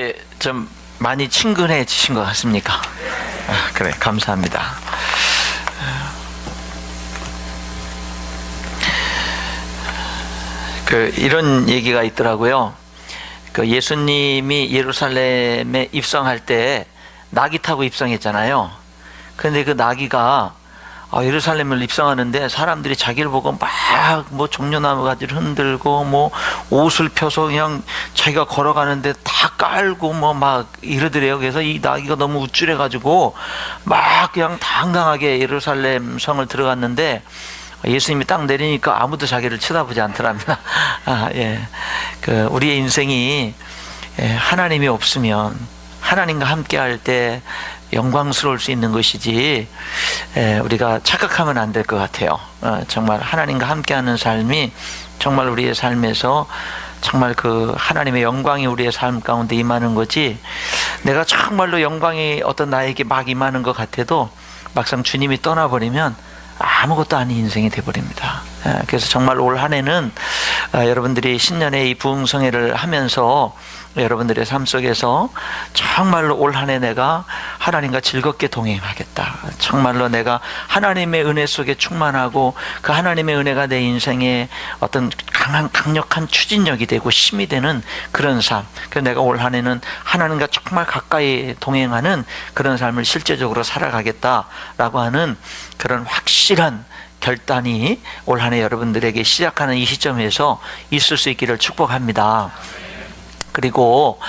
이제 좀 많이 친근해지신 것 같습니까? 그래, 감사합니다. 이런 얘기가 있더라고요. 예수님이 예루살렘에 입성할 때 나귀 타고 입성했잖아요. 근데 그 나귀가 예루살렘을 입성하는데 사람들이 자기를 보고 막 뭐 종려나무 가지를 흔들고 뭐 옷을 펴서 그냥 자기가 걸어가는데 다 깔고 뭐 막 이러더래요. 그래서 이 나귀가 너무 우쭐해가지고 막 그냥 당당하게 예루살렘 성을 들어갔는데 예수님이 딱 내리니까 아무도 자기를 쳐다보지 않더랍니다. 우리의 인생이 하나님이 없으면, 하나님과 함께 할 때 영광스러울 수 있는 것이지, 우리가 착각하면 안 될 것 같아요. 정말 하나님과 함께하는 삶이 정말 우리의 삶에서 정말 그 하나님의 영광이 우리의 삶 가운데 임하는 거지, 내가 정말로 영광이 어떤 나에게 막 임하는 것 같아도 막상 주님이 떠나버리면 아무것도 아닌 인생이 되어버립니다. 그래서 정말 올 한 해는 여러분들이 신년에 이 부흥성회를 하면서 여러분들의 삶 속에서 정말로 올 한 해 내가 하나님과 즐겁게 동행하겠다. 정말로 내가 하나님의 은혜 속에 충만하고 그 하나님의 은혜가 내 인생에 어떤 강력한 추진력이 되고 힘이 되는 그런 삶. 그래서 내가 올 한 해는 하나님과 정말 가까이 동행하는 그런 삶을 실제적으로 살아가겠다라고 하는 그런 확실한 결단이 올 한 해 여러분들에게 시작하는 이 시점에서 있을 수 있기를 축복합니다. 그리고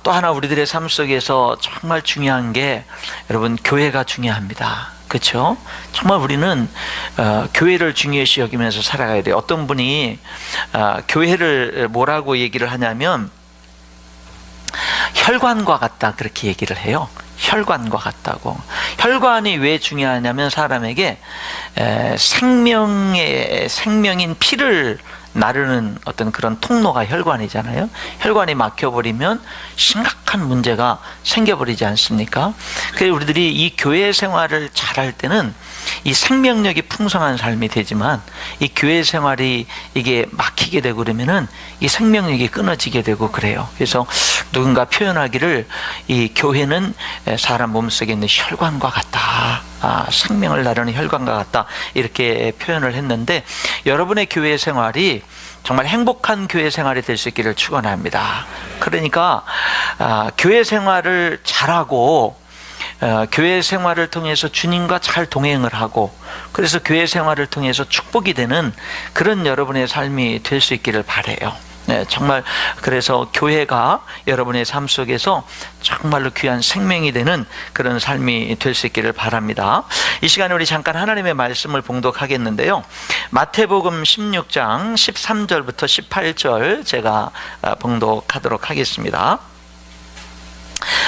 또 하나 우리들의 삶 속에서 정말 중요한 게, 여러분, 교회가 중요합니다. 그렇죠? 정말 우리는 교회를 중요시 여기면서 살아가야 돼요. 어떤 분이 교회를 뭐라고 얘기를 하냐면 혈관과 같다, 그렇게 얘기를 해요. 혈관과 같다고. 혈관이 왜 중요하냐면 사람에게 생명인 피를 나르는 어떤 그런 통로가 혈관이잖아요. 혈관이 막혀버리면 심각한 문제가 생겨버리지 않습니까? 그래서 우리들이 이 교회 생활을 잘할 때는 이 생명력이 풍성한 삶이 되지만, 이 교회 생활이 이게 막히게 되고 그러면은 이 생명력이 끊어지게 되고 그래요. 그래서 누군가 표현하기를 이 교회는 사람 몸속에 있는 혈관과 같다. 생명을 나르는 혈관과 같다, 이렇게 표현을 했는데, 여러분의 교회 생활이 정말 행복한 교회 생활이 될 수 있기를 축원합니다. 그러니까 교회 생활을 잘하고 교회 생활을 통해서 주님과 잘 동행을 하고, 그래서 교회 생활을 통해서 축복이 되는 그런 여러분의 삶이 될 수 있기를 바라요. 정말 그래서 교회가 여러분의 삶 속에서 정말로 귀한 생명이 되는 그런 삶이 될 수 있기를 바랍니다. 이 시간에 우리 잠깐 하나님의 말씀을 봉독하겠는데요, 마태복음 16장 13절부터 18절 제가 봉독하도록 하겠습니다.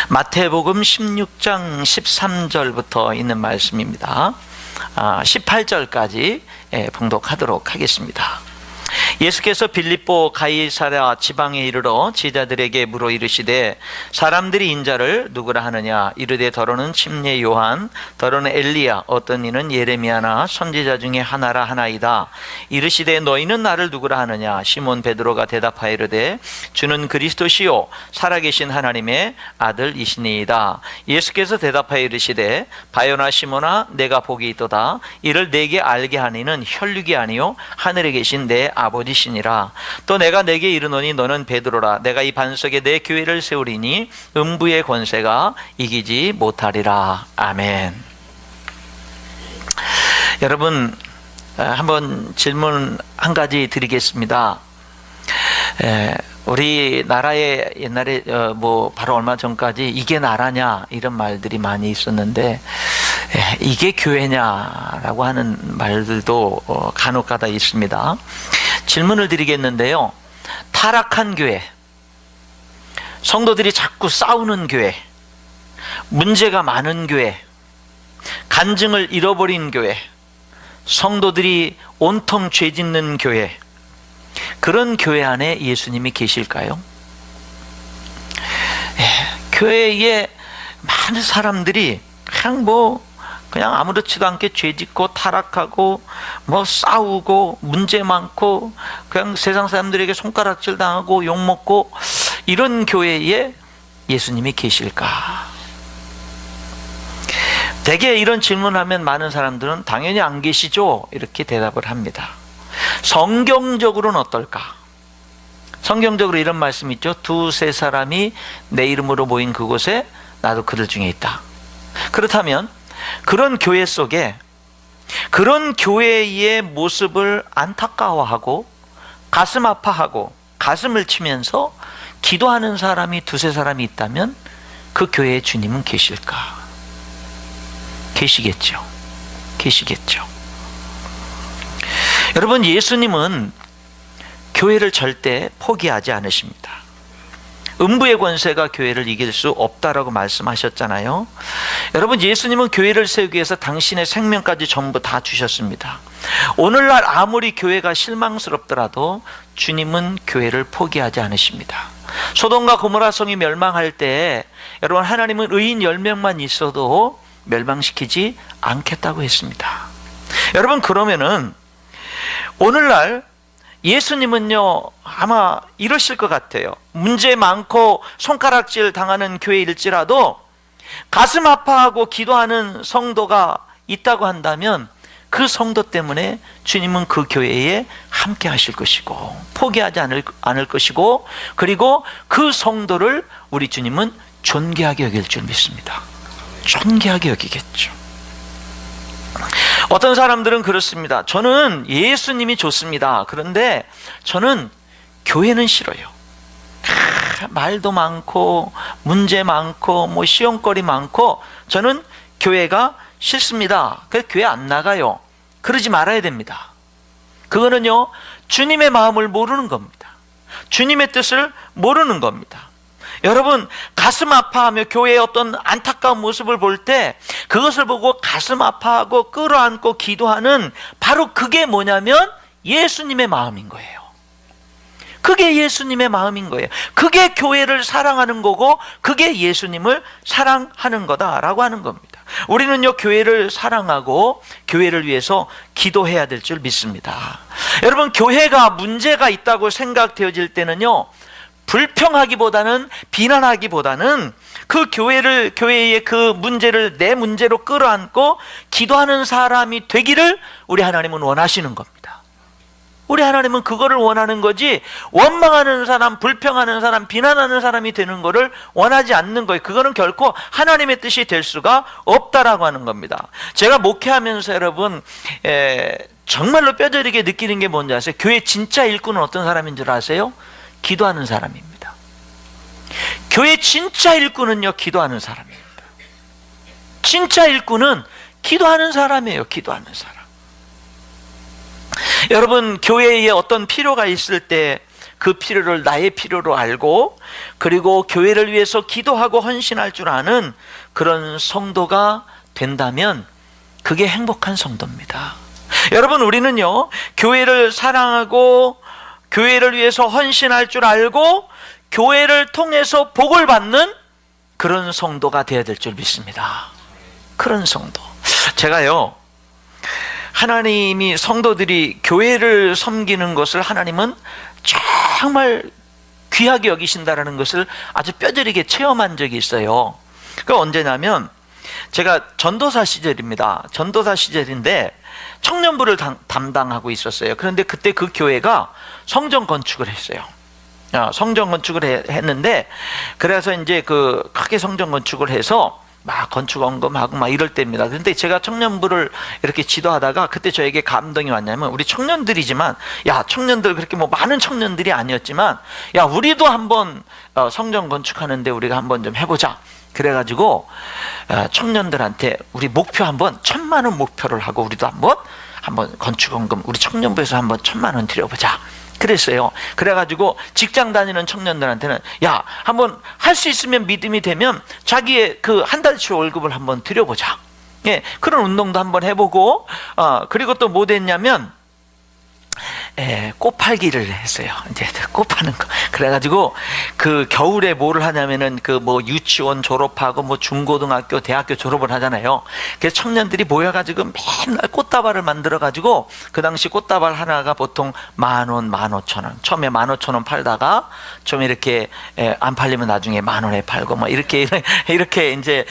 마태복음 16장 13절부터 있는 말씀입니다. 18절까지 봉독하도록 하겠습니다. 예수께서 빌립보 가이사랴 지방에 이르러 제자들에게 물어 이르시되, 사람들이 인자를 누구라 하느냐? 이르되 더러는 침례 요한, 더러는 엘리야, 어떤 이는 예레미야나 선지자 중에 하나라 하나이다. 이르시되 너희는 나를 누구라 하느냐? 시몬 베드로가 대답하여 이르되 주는 그리스도시요 살아계신 하나님의 아들이시니이다. 예수께서 대답하여 이르시되 바요나 시몬아, 내가 복이 있도다. 이를 내게 알게 하니는 혈육이 아니요 하늘에 계신 내 아버지시니라. 또 내가 내게 이르노니 너는 베드로라. 내가 이 반석에 내 교회를 세우리니 음부의 권세가 이기지 못하리라. 아멘. 여러분, 한번 질문 한 가지 드리겠습니다. 우리나라에 옛날에 바로 얼마 전까지 이게 나라냐 이런 말들이 많이 있었는데, 이게 교회냐라고 하는 말들도 간혹가다 있습니다. 질문을 드리겠는데요, 타락한 교회, 성도들이 자꾸 싸우는 교회, 문제가 많은 교회, 간증을 잃어버린 교회, 성도들이 온통 죄 짓는 교회, 그런 교회 안에 예수님이 계실까요? 교회에 많은 사람들이 그냥 아무렇지도 않게 죄짓고 타락하고 싸우고 문제 많고 그냥 세상 사람들에게 손가락질 당하고 욕먹고, 이런 교회에 예수님이 계실까? 대개 이런 질문하면 많은 사람들은 당연히 안 계시죠, 이렇게 대답을 합니다. 성경적으로는 어떨까? 성경적으로 이런 말씀이 있죠. 두세 사람이 내 이름으로 모인 그곳에 나도 그들 중에 있다. 그렇다면 그런 교회 속에, 그런 교회의 모습을 안타까워하고 가슴 아파하고 가슴을 치면서 기도하는 사람이 두세 사람이 있다면 그 교회의 주님은 계실까? 계시겠죠. 계시겠죠. 여러분, 예수님은 교회를 절대 포기하지 않으십니다. 음부의 권세가 교회를 이길 수 없다라고 말씀하셨잖아요. 여러분, 예수님은 교회를 세우기 위해서 당신의 생명까지 전부 다 주셨습니다. 오늘날 아무리 교회가 실망스럽더라도 주님은 교회를 포기하지 않으십니다. 소돔과 고모라 성이 멸망할 때 여러분, 하나님은 의인 10명만 있어도 멸망시키지 않겠다고 했습니다. 여러분, 그러면은 오늘날 예수님은요, 아마 이러실 것 같아요. 문제 많고 손가락질 당하는 교회일지라도 가슴 아파하고 기도하는 성도가 있다고 한다면 그 성도 때문에 주님은 그 교회에 함께 하실 것이고 포기하지 않을 것이고, 그리고 그 성도를 우리 주님은 존귀하게 여길 줄 믿습니다. 존귀하게 여기겠죠. 어떤 사람들은 그렇습니다. 저는 예수님이 좋습니다. 그런데 저는 교회는 싫어요. 말도 많고 문제 많고 뭐 시험거리 많고 저는 교회가 싫습니다. 그래서 교회 안 나가요. 그러지 말아야 됩니다. 그거는요, 주님의 마음을 모르는 겁니다. 주님의 뜻을 모르는 겁니다. 여러분, 가슴 아파하며 교회의 어떤 안타까운 모습을 볼 때 그것을 보고 가슴 아파하고 끌어안고 기도하는, 바로 그게 뭐냐면 예수님의 마음인 거예요. 그게 예수님의 마음인 거예요. 그게 교회를 사랑하는 거고 그게 예수님을 사랑하는 거다라고 하는 겁니다. 우리는요, 교회를 사랑하고 교회를 위해서 기도해야 될 줄 믿습니다. 여러분, 교회가 문제가 있다고 생각되어질 때는요, 불평하기보다는, 비난하기보다는 그 교회의 그 문제를 내 문제로 끌어안고 기도하는 사람이 되기를 우리 하나님은 원하시는 겁니다. 우리 하나님은 그거를 원하는 거지, 원망하는 사람, 불평하는 사람, 비난하는 사람이 되는 거를 원하지 않는 거예요. 그거는 결코 하나님의 뜻이 될 수가 없다라고 하는 겁니다. 제가 목회하면서 여러분, 정말로 뼈저리게 느끼는 게 뭔지 아세요? 교회 진짜 일꾼은 어떤 사람인 줄 아세요? 기도하는 사람입니다. 교회 진짜 일꾼은요, 기도하는 사람입니다. 진짜 일꾼은 기도하는 사람이에요. 기도하는 사람. 여러분, 교회에 어떤 필요가 있을 때 그 필요를 나의 필요로 알고, 그리고 교회를 위해서 기도하고 헌신할 줄 아는 그런 성도가 된다면 그게 행복한 성도입니다. 여러분, 우리는요, 교회를 사랑하고 교회를 위해서 헌신할 줄 알고 교회를 통해서 복을 받는 그런 성도가 되어야 될 줄 믿습니다. 그런 성도. 제가요, 하나님이 성도들이 교회를 섬기는 것을 하나님은 정말 귀하게 여기신다라는 것을 아주 뼈저리게 체험한 적이 있어요. 그게 언제냐면 제가 전도사 시절입니다. 전도사 시절인데 청년부를 담당하고 있었어요. 그런데 그때 그 교회가 성전 건축을 했어요. 성전 건축을 했는데, 그래서 이제 그 크게 성전 건축을 해서 막 건축 언금하고 막 이럴 때입니다. 그런데 제가 청년부를 이렇게 지도하다가 그때 저에게 감동이 왔냐면, 우리 청년들이지만, 야, 청년들 그렇게 뭐 많은 청년들이 아니었지만, 야, 우리도 한번 성전 건축하는데 우리가 한번 좀 해보자. 그래가지고 청년들한테 우리 목표 한번 1,000,000원 목표를 하고 우리도 한번 건축원금 우리 청년부에서 한번 1,000,000원 드려보자. 그랬어요. 그래가지고 직장 다니는 청년들한테는, 야, 한번 할 수 있으면 믿음이 되면 자기의 그 한 달치 월급을 한번 드려보자. 예, 그런 운동도 한번 해보고, 그리고 또 뭐 됐냐면, 꽃 팔기를 했어요. 이제 꽃 파는 거. 그래가지고 그 겨울에 뭐를 하냐면은 그 뭐 유치원 졸업하고 뭐 중고등학교, 대학교 졸업을 하잖아요. 그래서 청년들이 모여가지고 맨날 꽃다발을 만들어가지고 그 당시 꽃다발 하나가 보통 10,000원, 15,000원. 처음에 15,000원 팔다가 좀 이렇게 안 팔리면 나중에 10,000원에 팔고 뭐 이렇게 이제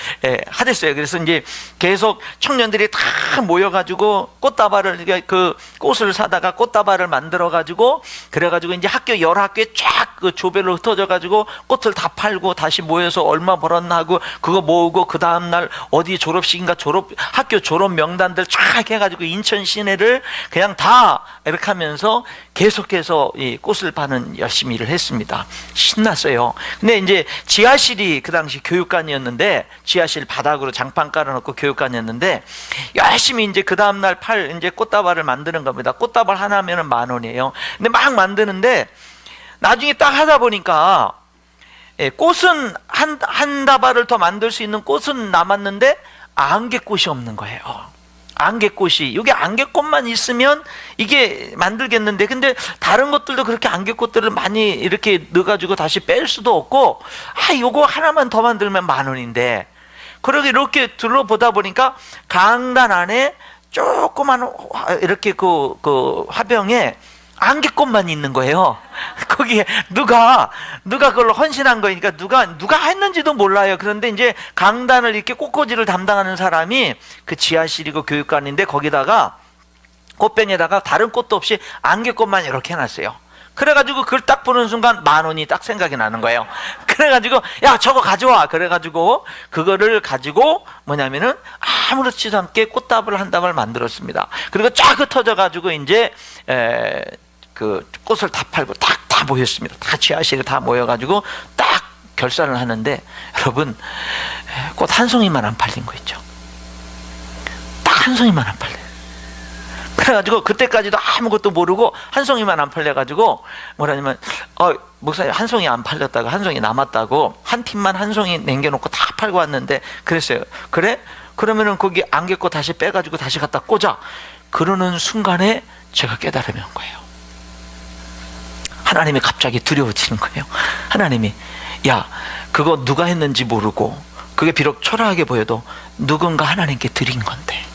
하댔어요. 그래서 이제 계속 청년들이 다 모여가지고 꽃다발을 그 꽃을 사다가 꽃다발을 만들어 가지고 그래가지고 이제 여러 학교에 쫙 그 조별로 흩어져 가지고 꽃을 다 팔고 다시 모여서 얼마 벌었나 하고 그거 모으고 그 다음날 어디 졸업식인가 학교 졸업 명단들 쫙 해가지고 인천 시내를 그냥 다 이렇게 하면서 계속해서 이 꽃을 파는 열심히 일을 했습니다. 신났어요. 근데 이제 지하실이 그 당시 교육관이었는데 지하실 바닥으로 장판 깔아놓고 교육관이었는데 열심히 이제 그 다음날 이제 꽃다발을 만드는 겁니다. 꽃다발 하나면은 10,000원이에요. 근데 막 만드는데 나중에 딱 하다 보니까 꽃은 한 다발을 더 만들 수 있는 꽃은 남았는데 안개꽃이 없는 거예요. 안개꽃이, 여기 안개꽃만 있으면 이게 만들겠는데, 근데 다른 것들도 그렇게 안개꽃들을 많이 이렇게 넣어가지고 다시 뺄 수도 없고, 요거 하나만 더 만들면 10,000원인데, 그러게 이렇게 둘러보다 보니까 강단 안에 조그만 이렇게 그 화병에 안개꽃만 있는 거예요. 거기에 누가 그걸 헌신한 거니까 누가 했는지도 몰라요. 그런데 이제 강단을 이렇게 꽃꽂이를 담당하는 사람이 그 지하실이고 교육관인데 거기다가 꽃병에다가 다른 꽃도 없이 안개꽃만 이렇게 해놨어요. 그래가지고 그걸 딱 보는 순간 10,000원이 딱 생각이 나는 거예요. 그래가지고 야 저거 가져와. 그래가지고 그거를 가지고 뭐냐면은 아무렇지도 않게 꽃다발 한 다발 만들었습니다. 그리고 쫙 흩어져가지고 이제 그 꽃을 다 팔고 다 모였습니다. 다 지하실에 다 모여가지고 딱 결산을 하는데 여러분 꽃 한 송이만 안 팔린 거 있죠. 딱 한 송이만 안 팔려요. 그래가지고 그때까지도 아무것도 모르고 한 송이만 안 팔려가지고 뭐라냐면 목사님 한 송이 안 팔렸다고 한 송이 남았다고 한 팀만 한 송이 남겨놓고 다 팔고 왔는데 그랬어요. 그래? 그러면은 거기 안개꽃 다시 빼가지고 다시 갖다 꽂아. 그러는 순간에 제가 깨달음이 온 거예요. 하나님이 갑자기 두려워지는 거예요. 하나님이 야 그거 누가 했는지 모르고 그게 비록 초라하게 보여도 누군가 하나님께 드린 건데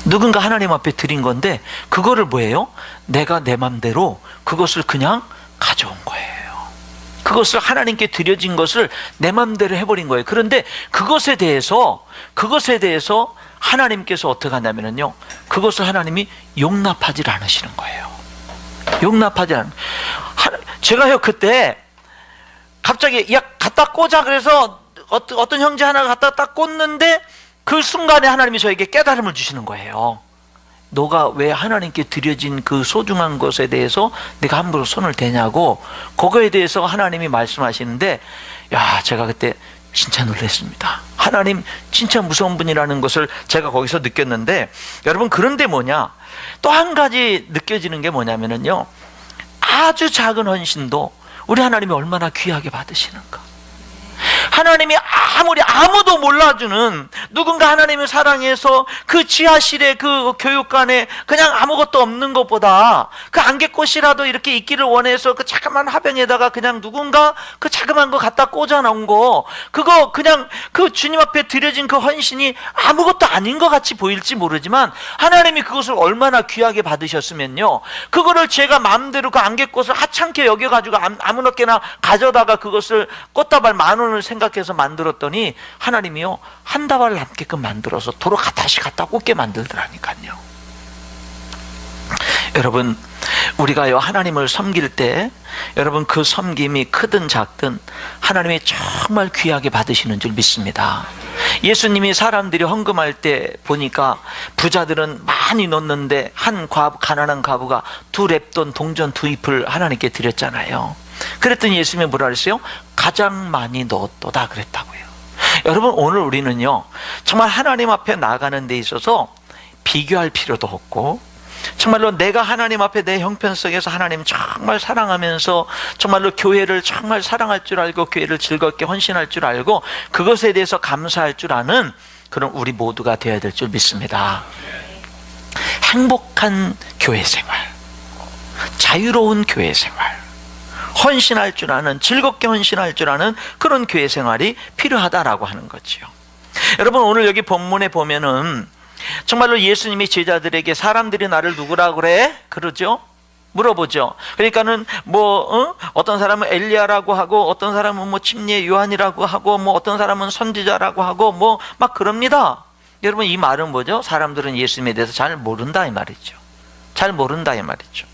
누군가 하나님 앞에 드린 건데 그거를 뭐예요? 내가 내 맘대로 그것을 그냥 가져온 거예요. 그것을 하나님께 드려진 것을 내 맘대로 해버린 거예요. 그런데 그것에 대해서 하나님께서 어떻게 하냐면요 그것을 하나님이 용납하지 않으시는 거예요. 용납하지 않는. 제가요 그때 갑자기 야 갖다 꽂아 그래서 어떤 형제 하나 갖다 딱 꽂는데 그 순간에 하나님이 저에게 깨달음을 주시는 거예요. 너가 왜 하나님께 드려진 그 소중한 것에 대해서 내가 함부로 손을 대냐고 그거에 대해서 하나님이 말씀하시는데 야 제가 그때 진짜 놀랐습니다. 하나님 진짜 무서운 분이라는 것을 제가 거기서 느꼈는데 여러분 그런데 뭐냐 또 한 가지 느껴지는 게 뭐냐면요 아주 작은 헌신도 우리 하나님이 얼마나 귀하게 받으시는가. 하나님이 아무도 몰라주는 누군가 하나님을 사랑해서 그 지하실에 그 교육관에 그냥 아무것도 없는 것보다 그 안개꽃이라도 이렇게 있기를 원해서 그 자그만 화병에다가 그냥 누군가 그 자그만 거 갖다 꽂아 놓은 거 그거 그냥 그 주님 앞에 드려진 그 헌신이 아무것도 아닌 것 같이 보일지 모르지만 하나님이 그것을 얼마나 귀하게 받으셨으면요 그거를 제가 마음대로 그 안개꽃을 하찮게 여겨가지고 아무렇게나 가져다가 그것을 꽃다발 10,000원을 생각해서 만들었더니 하나님이요 한 다발 남게끔 만들어서 도로 다시 갖다 꽂게 만들더라니까요. 여러분 우리가요 하나님을 섬길 때 여러분 그 섬김이 크든 작든 하나님이 정말 귀하게 받으시는 줄 믿습니다. 예수님이 사람들이 헌금할 때 보니까 부자들은 많이 넣었는데 한 가난한 과부가 2렙돈 동전 2잎을 하나님께 드렸잖아요. 그랬더니 예수님이 뭐라 그랬어요? 가장 많이 넣었도다 그랬다고요. 여러분 오늘 우리는요 정말 하나님 앞에 나가는 데 있어서 비교할 필요도 없고 정말로 내가 하나님 앞에 내 형편성에서 하나님 정말 사랑하면서 정말로 교회를 정말 사랑할 줄 알고 교회를 즐겁게 헌신할 줄 알고 그것에 대해서 감사할 줄 아는 그런 우리 모두가 되어야 될 줄 믿습니다. 행복한 교회 생활 자유로운 교회 생활, 헌신할 줄 아는, 즐겁게 헌신할 줄 아는 그런 교회 생활이 필요하다라고 하는 거지요. 여러분, 오늘 여기 본문에 보면은 정말로 예수님이 제자들에게 사람들이 나를 누구라고 그래? 그러죠? 물어보죠. 그러니까는 어떤 사람은 엘리야라고 하고, 어떤 사람은 침례 요한이라고 하고, 어떤 사람은 선지자라고 하고, 막 그럽니다. 여러분, 이 말은 뭐죠? 사람들은 예수님에 대해서 잘 모른다 이 말이죠. 잘 모른다 이 말이죠.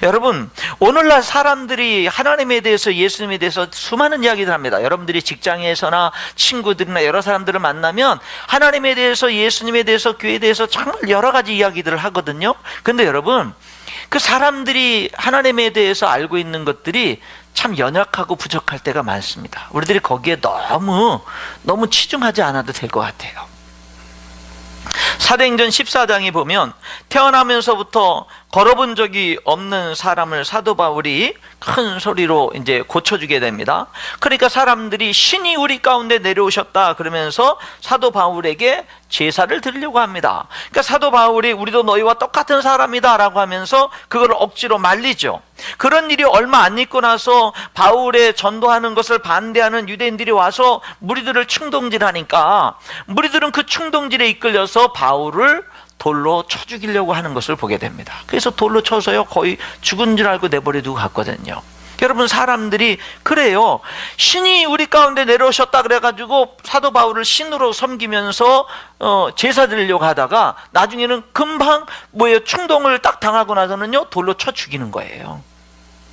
여러분, 오늘날 사람들이 하나님에 대해서, 예수님에 대해서 수많은 이야기를 합니다. 여러분들이 직장에서나 친구들이나 여러 사람들을 만나면 하나님에 대해서, 예수님에 대해서, 교회에 대해서 정말 여러 가지 이야기들을 하거든요. 근데 여러분, 그 사람들이 하나님에 대해서 알고 있는 것들이 참 연약하고 부족할 때가 많습니다. 우리들이 거기에 너무 치중하지 않아도 될 것 같아요. 사도행전 14장에 보면 태어나면서부터 걸어본 적이 없는 사람을 사도 바울이 큰 소리로 이제 고쳐주게 됩니다. 그러니까 사람들이 신이 우리 가운데 내려오셨다 그러면서 사도 바울에게 제사를 드리려고 합니다. 그러니까 사도 바울이 우리도 너희와 똑같은 사람이다 라고 하면서 그걸 억지로 말리죠. 그런 일이 얼마 안 있고 나서 바울의 전도하는 것을 반대하는 유대인들이 와서 무리들을 충동질하니까 무리들은 그 충동질에 이끌려서 바울을 돌로 쳐 죽이려고 하는 것을 보게 됩니다. 그래서 돌로 쳐서요 거의 죽은 줄 알고 내버려두고 갔거든요. 여러분, 사람들이 그래요. 신이 우리 가운데 내려오셨다 그래가지고 사도 바울을 신으로 섬기면서 제사 드리려고 하다가 나중에는 금방 충동을 딱 당하고 나서는요 돌로 쳐 죽이는 거예요.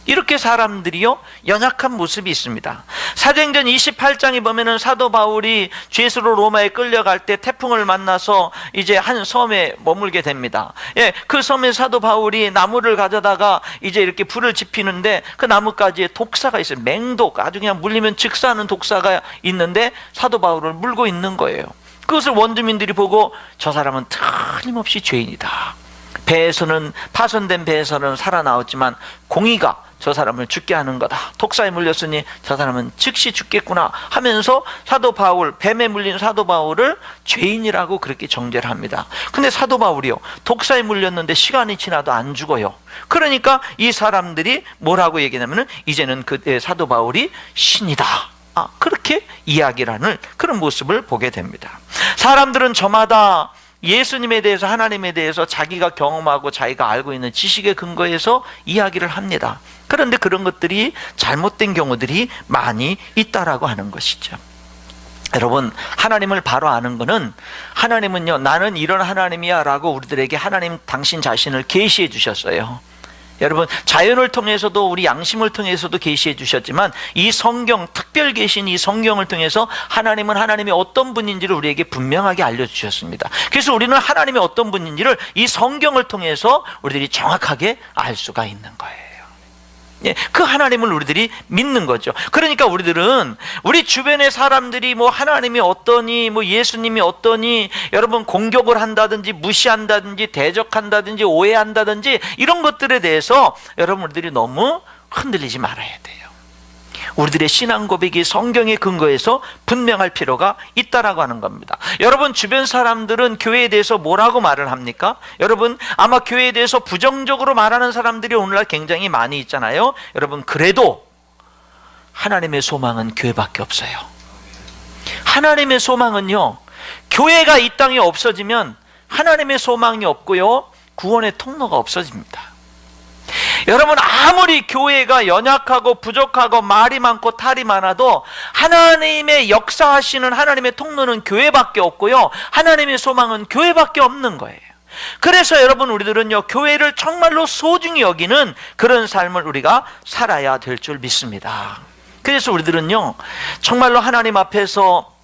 이렇게 사람들이요 연약한 모습이 있습니다. 사도행전 28장에 보면은 사도 바울이 죄수로 로마에 끌려갈 때 태풍을 만나서 이제 한 섬에 머물게 됩니다. 예, 그 섬에 사도 바울이 나무를 가져다가 이제 이렇게 불을 지피는데 그 나뭇가지에 독사가 있어요. 맹독, 아주 그냥 물리면 즉사하는 독사가 있는데 사도 바울을 물고 있는 거예요. 그것을 원주민들이 보고 저 사람은 틀림없이 죄인이다. 배에서는, 파손된 배에서는 살아나왔지만 공의가 저 사람을 죽게 하는 거다. 독사에 물렸으니 저 사람은 즉시 죽겠구나 하면서 사도 바울, 뱀에 물린 사도 바울을 죄인이라고 그렇게 정죄를 합니다. 근데 사도 바울이요 독사에 물렸는데 시간이 지나도 안 죽어요. 그러니까 이 사람들이 뭐라고 얘기하냐면은 이제는 그 사도 바울이 신이다, 그렇게 이야기를 하는 그런 모습을 보게 됩니다. 사람들은 저마다 예수님에 대해서, 하나님에 대해서 자기가 경험하고 자기가 알고 있는 지식에 근거해서 이야기를 합니다. 그런데 그런 것들이 잘못된 경우들이 많이 있다라고 하는 것이죠. 여러분, 하나님을 바로 아는 것은, 하나님은요 나는 이런 하나님이야 라고 우리들에게 하나님 당신 자신을 계시해 주셨어요. 여러분, 자연을 통해서도 우리 양심을 통해서도 계시해 주셨지만 이 성경, 특별 계신 이 성경을 통해서 하나님은 하나님이 어떤 분인지를 우리에게 분명하게 알려주셨습니다. 그래서 우리는 하나님이 어떤 분인지를 이 성경을 통해서 우리들이 정확하게 알 수가 있는 거예요. 예, 그 하나님을 우리들이 믿는 거죠. 그러니까 우리들은 우리 주변의 사람들이 하나님이 어떠니, 예수님이 어떠니, 여러분 공격을 한다든지 무시한다든지 대적한다든지 오해한다든지 이런 것들에 대해서 여러분들이 너무 흔들리지 말아야 돼요. 우리들의 신앙 고백이 성경에 근거해서 분명할 필요가 있다라고 하는 겁니다. 여러분, 주변 사람들은 교회에 대해서 뭐라고 말을 합니까? 여러분, 아마 교회에 대해서 부정적으로 말하는 사람들이 오늘날 굉장히 많이 있잖아요. 여러분, 그래도 하나님의 소망은 교회밖에 없어요. 하나님의 소망은요, 교회가 이 땅에 없어지면 하나님의 소망이 없고요, 구원의 통로가 없어집니다. 여러분, 아무리 교회가 연약하고 부족하고 말이 많고 탈이 많아도 하나님의 역사하시는 하나님의 통로는 교회밖에 없고요, 하나님의 소망은 교회밖에 없는 거예요. 그래서 여러분, 우리들은요 교회를 정말로 소중히 여기는 그런 삶을 우리가 살아야 될 줄 믿습니다. 그래서 우리들은요 정말로 하나님 앞에서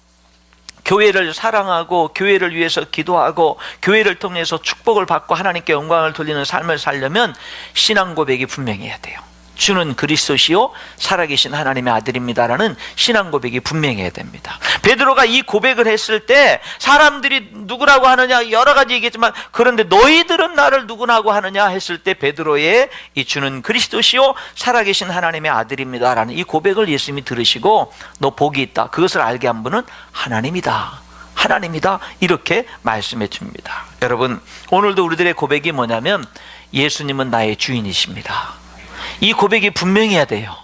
교회를 사랑하고 교회를 위해서 기도하고 교회를 통해서 축복을 받고 하나님께 영광을 돌리는 삶을 살려면 신앙 고백이 분명해야 돼요. 주는 그리스도시요 살아계신 하나님의 아들입니다라는 신앙 고백이 분명해야 됩니다. 베드로가 이 고백을 했을 때 사람들이 누구라고 하느냐 여러 가지 얘기했지만, 그런데 너희들은 나를 누구라고 하느냐 했을 때 베드로의 이 주는 그리스도시요 살아계신 하나님의 아들입니다라는 이 고백을 예수님이 들으시고 너 복이 있다, 그것을 알게 한 분은 하나님이다, 하나님이다, 이렇게 말씀해 줍니다. 여러분, 오늘도 우리들의 고백이 뭐냐면 예수님은 나의 주인이십니다. 이 고백이 분명해야 돼요.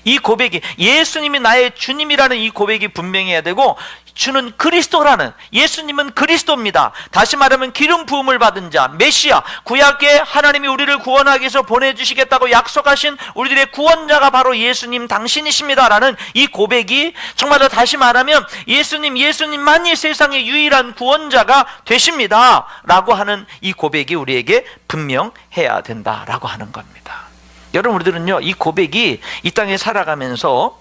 이 고백이 예수님이 나의 주님이라는 이 고백이 분명해야 되고, 주는 그리스도라는, 예수님은 그리스도입니다. 다시 말하면 기름 부음을 받은 자, 메시아, 구약에 하나님이 우리를 구원하기 위해서 보내주시겠다고 약속하신 우리들의 구원자가 바로 예수님 당신이십니다라는 이 고백이, 정말로 다시 말하면 예수님만이 세상의 유일한 구원자가 되십니다 라고 하는 이 고백이 우리에게 분명해야 된다라고 하는 겁니다. 여러분, 우리들은요, 이 고백이 이 땅에 살아가면서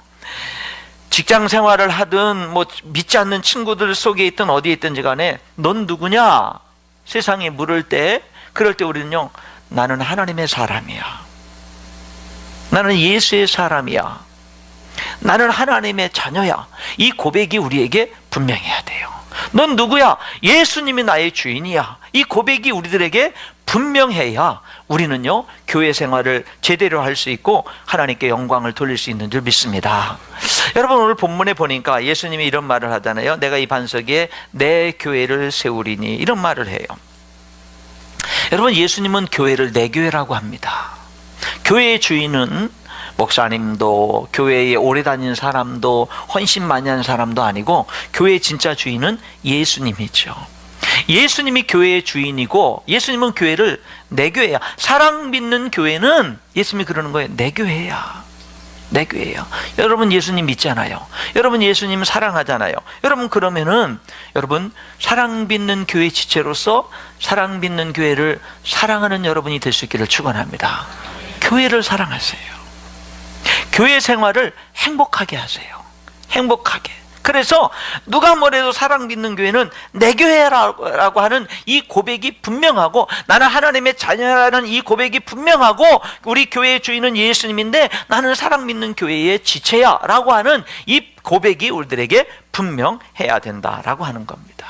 직장 생활을 하든 뭐 믿지 않는 친구들 속에 있든 어디에 있든지 간에 넌 누구냐? 세상에 물을 때, 그럴 때 우리는요, 나는 하나님의 사람이야. 나는 예수의 사람이야. 나는 하나님의 자녀야. 이 고백이 우리에게 분명해야 돼요. 넌 누구야? 예수님이 나의 주인이야. 이 고백이 우리들에게 분명해야 우리는요, 교회 생활을 제대로 할 수 있고 하나님께 영광을 돌릴 수 있는 줄 믿습니다. 여러분, 오늘 본문에 보니까 예수님이 이런 말을 하잖아요. 내가 이 반석 위에 내 교회를 세우리니, 이런 말을 해요. 여러분, 예수님은 교회를 내 교회라고 합니다. 교회의 주인은 목사님도, 교회에 오래 다닌 사람도, 헌신 많이 한 사람도 아니고, 교회의 진짜 주인은 예수님이죠. 예수님이 교회의 주인이고, 예수님은 교회를 내 교회야. 사랑 믿는 교회는 예수님이 그러는 거예요. 내 교회야. 내 교회야. 여러분, 예수님 믿잖아요. 여러분, 예수님 사랑하잖아요. 여러분, 그러면은 여러분, 사랑 믿는 교회 지체로서 사랑 믿는 교회를 사랑하는 여러분이 될 수 있기를 축원합니다. 교회를 사랑하세요. 교회 생활을 행복하게 하세요. 행복하게. 그래서 누가 뭐래도 사랑 믿는 교회는 내 교회라고 하는 이 고백이 분명하고, 나는 하나님의 자녀라는 이 고백이 분명하고, 우리 교회의 주인은 예수님인데 나는 사랑 믿는 교회의 지체야 라고 하는 이 고백이 우리들에게 분명해야 된다라고 하는 겁니다.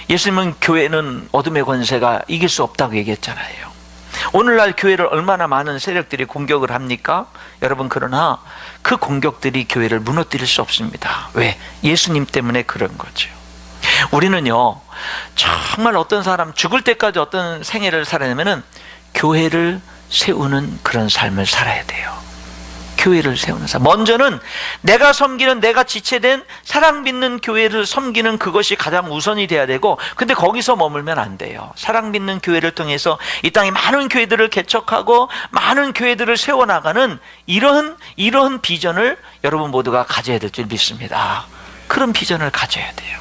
예수님은 교회는 어둠의 권세가 이길 수 없다고 얘기했잖아요. 오늘날 교회를 얼마나 많은 세력들이 공격을 합니까? 여러분, 그러나 그 공격들이 교회를 무너뜨릴 수 없습니다. 왜? 예수님 때문에 그런 거죠. 우리는요, 정말 어떤 사람 죽을 때까지 어떤 생애를 살아내면은 교회를 세우는 그런 삶을 살아야 돼요. 교회를 세우는 삶. 먼저는 내가 섬기는, 내가 지체된 사랑 믿는 교회를 섬기는 그것이 가장 우선이 돼야 되고, 근데 거기서 머물면 안 돼요. 사랑 믿는 교회를 통해서 이 땅에 많은 교회들을 개척하고 많은 교회들을 세워나가는 이런 비전을 여러분 모두가 가져야 될 줄 믿습니다. 그런 비전을 가져야 돼요.